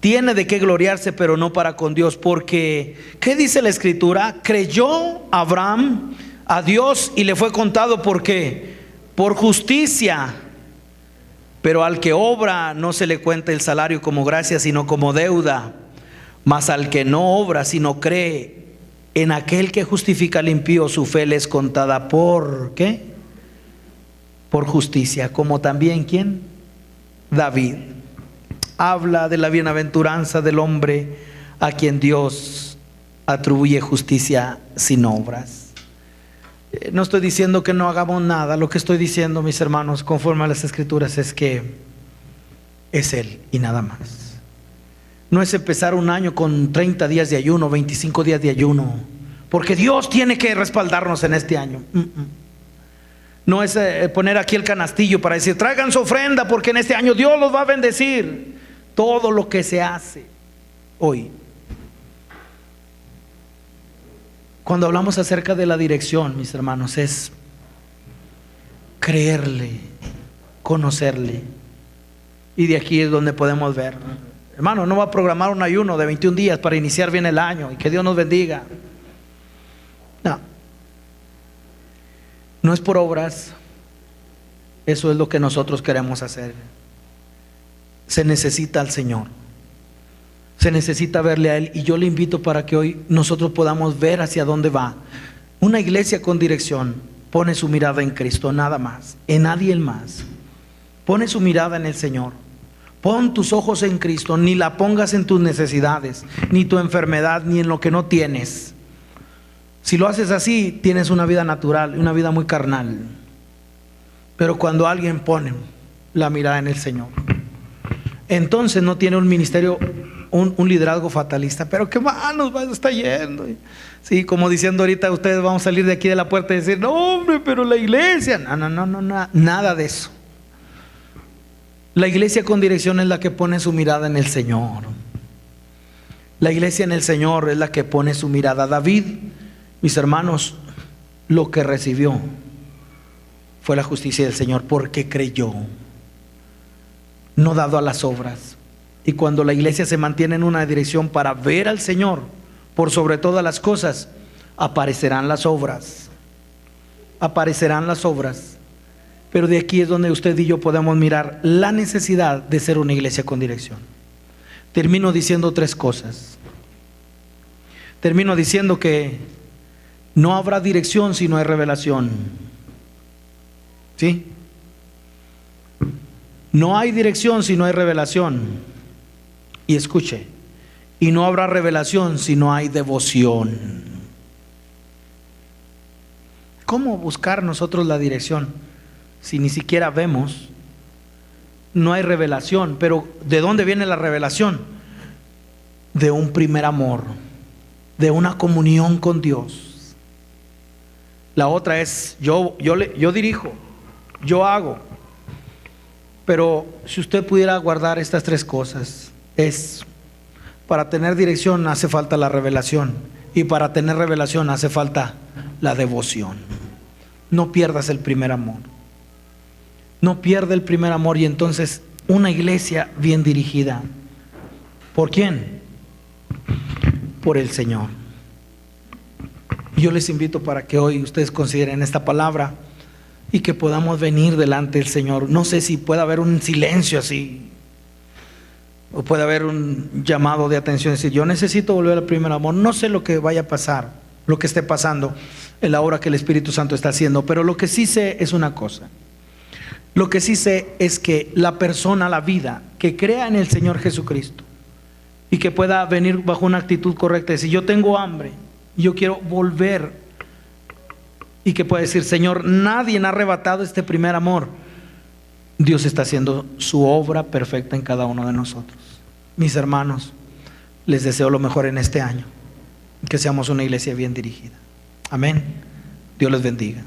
tiene de qué gloriarse, pero no para con Dios. Porque, ¿qué dice la Escritura? Creyó Abraham a Dios y le fue contado ¿por qué? Por justicia. Pero al que obra no se le cuenta el salario como gracia, sino como deuda. Mas al que no obra, sino cree en aquel que justifica al impío, su fe le es contada por ¿qué? Por justicia. Como también ¿quién? David. Habla de la bienaventuranza del hombre a quien Dios atribuye justicia sin obras. No estoy diciendo que no hagamos nada. Lo que estoy diciendo, mis hermanos, conforme a las Escrituras, es que es Él y nada más. No es empezar un año con 30 días de ayuno, 25 días de ayuno, porque Dios tiene que respaldarnos en este año. No es poner aquí el canastillo para decir traigan su ofrenda porque en este año Dios los va a bendecir. Todo lo que se hace hoy, cuando hablamos acerca de la dirección, mis hermanos, es creerle, conocerle. Y de aquí es donde podemos ver. Hermano, no va a programar un ayuno de 21 días para iniciar bien el año y que Dios nos bendiga. No. No es por obras. Eso es lo que nosotros queremos hacer. Se necesita al Señor. Se necesita verle a Él, y yo le invito para que hoy nosotros podamos ver hacia dónde va. Una iglesia con dirección pone su mirada en Cristo, nada más, en nadie más. Pone su mirada en el Señor. Pon tus ojos en Cristo, ni la pongas en tus necesidades, ni tu enfermedad, ni en lo que no tienes. Si lo haces así, tienes una vida natural, una vida muy carnal. Pero cuando alguien pone la mirada en el Señor, entonces no tiene un ministerio, un liderazgo fatalista. Pero qué mal nos está yendo. Sí, como diciendo ahorita, ustedes vamos a salir de aquí de la puerta y decir, no hombre, pero la iglesia. No, nada de eso. La iglesia con dirección es la que pone su mirada en el Señor. La iglesia en el Señor es la que pone su mirada. David, mis hermanos, lo que recibió fue la justicia del Señor porque creyó, no dado a las obras. Y cuando la iglesia se mantiene en una dirección para ver al Señor por sobre todas las cosas, aparecerán las obras. Aparecerán las obras. Pero de aquí es donde usted y yo podemos mirar la necesidad de ser una iglesia con dirección. Termino diciendo tres cosas. Termino diciendo que no habrá dirección si no hay revelación. ¿Sí? No hay dirección si no hay revelación. Y escuche, y no habrá revelación si no hay devoción. ¿Cómo buscar nosotros la dirección si ni siquiera vemos? No hay revelación. Pero ¿de dónde viene la revelación? De un primer amor, de una comunión con Dios. La otra es yo dirijo, yo hago. Pero si usted pudiera guardar estas tres cosas, es para tener dirección hace falta la revelación, y para tener revelación hace falta la devoción. No pierdas el primer amor. No pierda el primer amor, y entonces una iglesia bien dirigida. ¿Por quién? Por el Señor. Yo les invito para que hoy ustedes consideren esta palabra y que podamos venir delante del Señor. No sé si puede haber un silencio así, o puede haber un llamado de atención, decir yo necesito volver al primer amor. No sé lo que vaya a pasar, lo que esté pasando en la hora que el Espíritu Santo está haciendo, pero lo que sí sé es una cosa. Lo que sí sé es que la persona, la vida, que crea en el Señor Jesucristo y que pueda venir bajo una actitud correcta, decir yo tengo hambre, yo quiero volver, y que pueda decir Señor, nadie ha arrebatado este primer amor. Dios está haciendo su obra perfecta en cada uno de nosotros. Mis hermanos, les deseo lo mejor en este año, que seamos una iglesia bien dirigida. Amén. Dios les bendiga.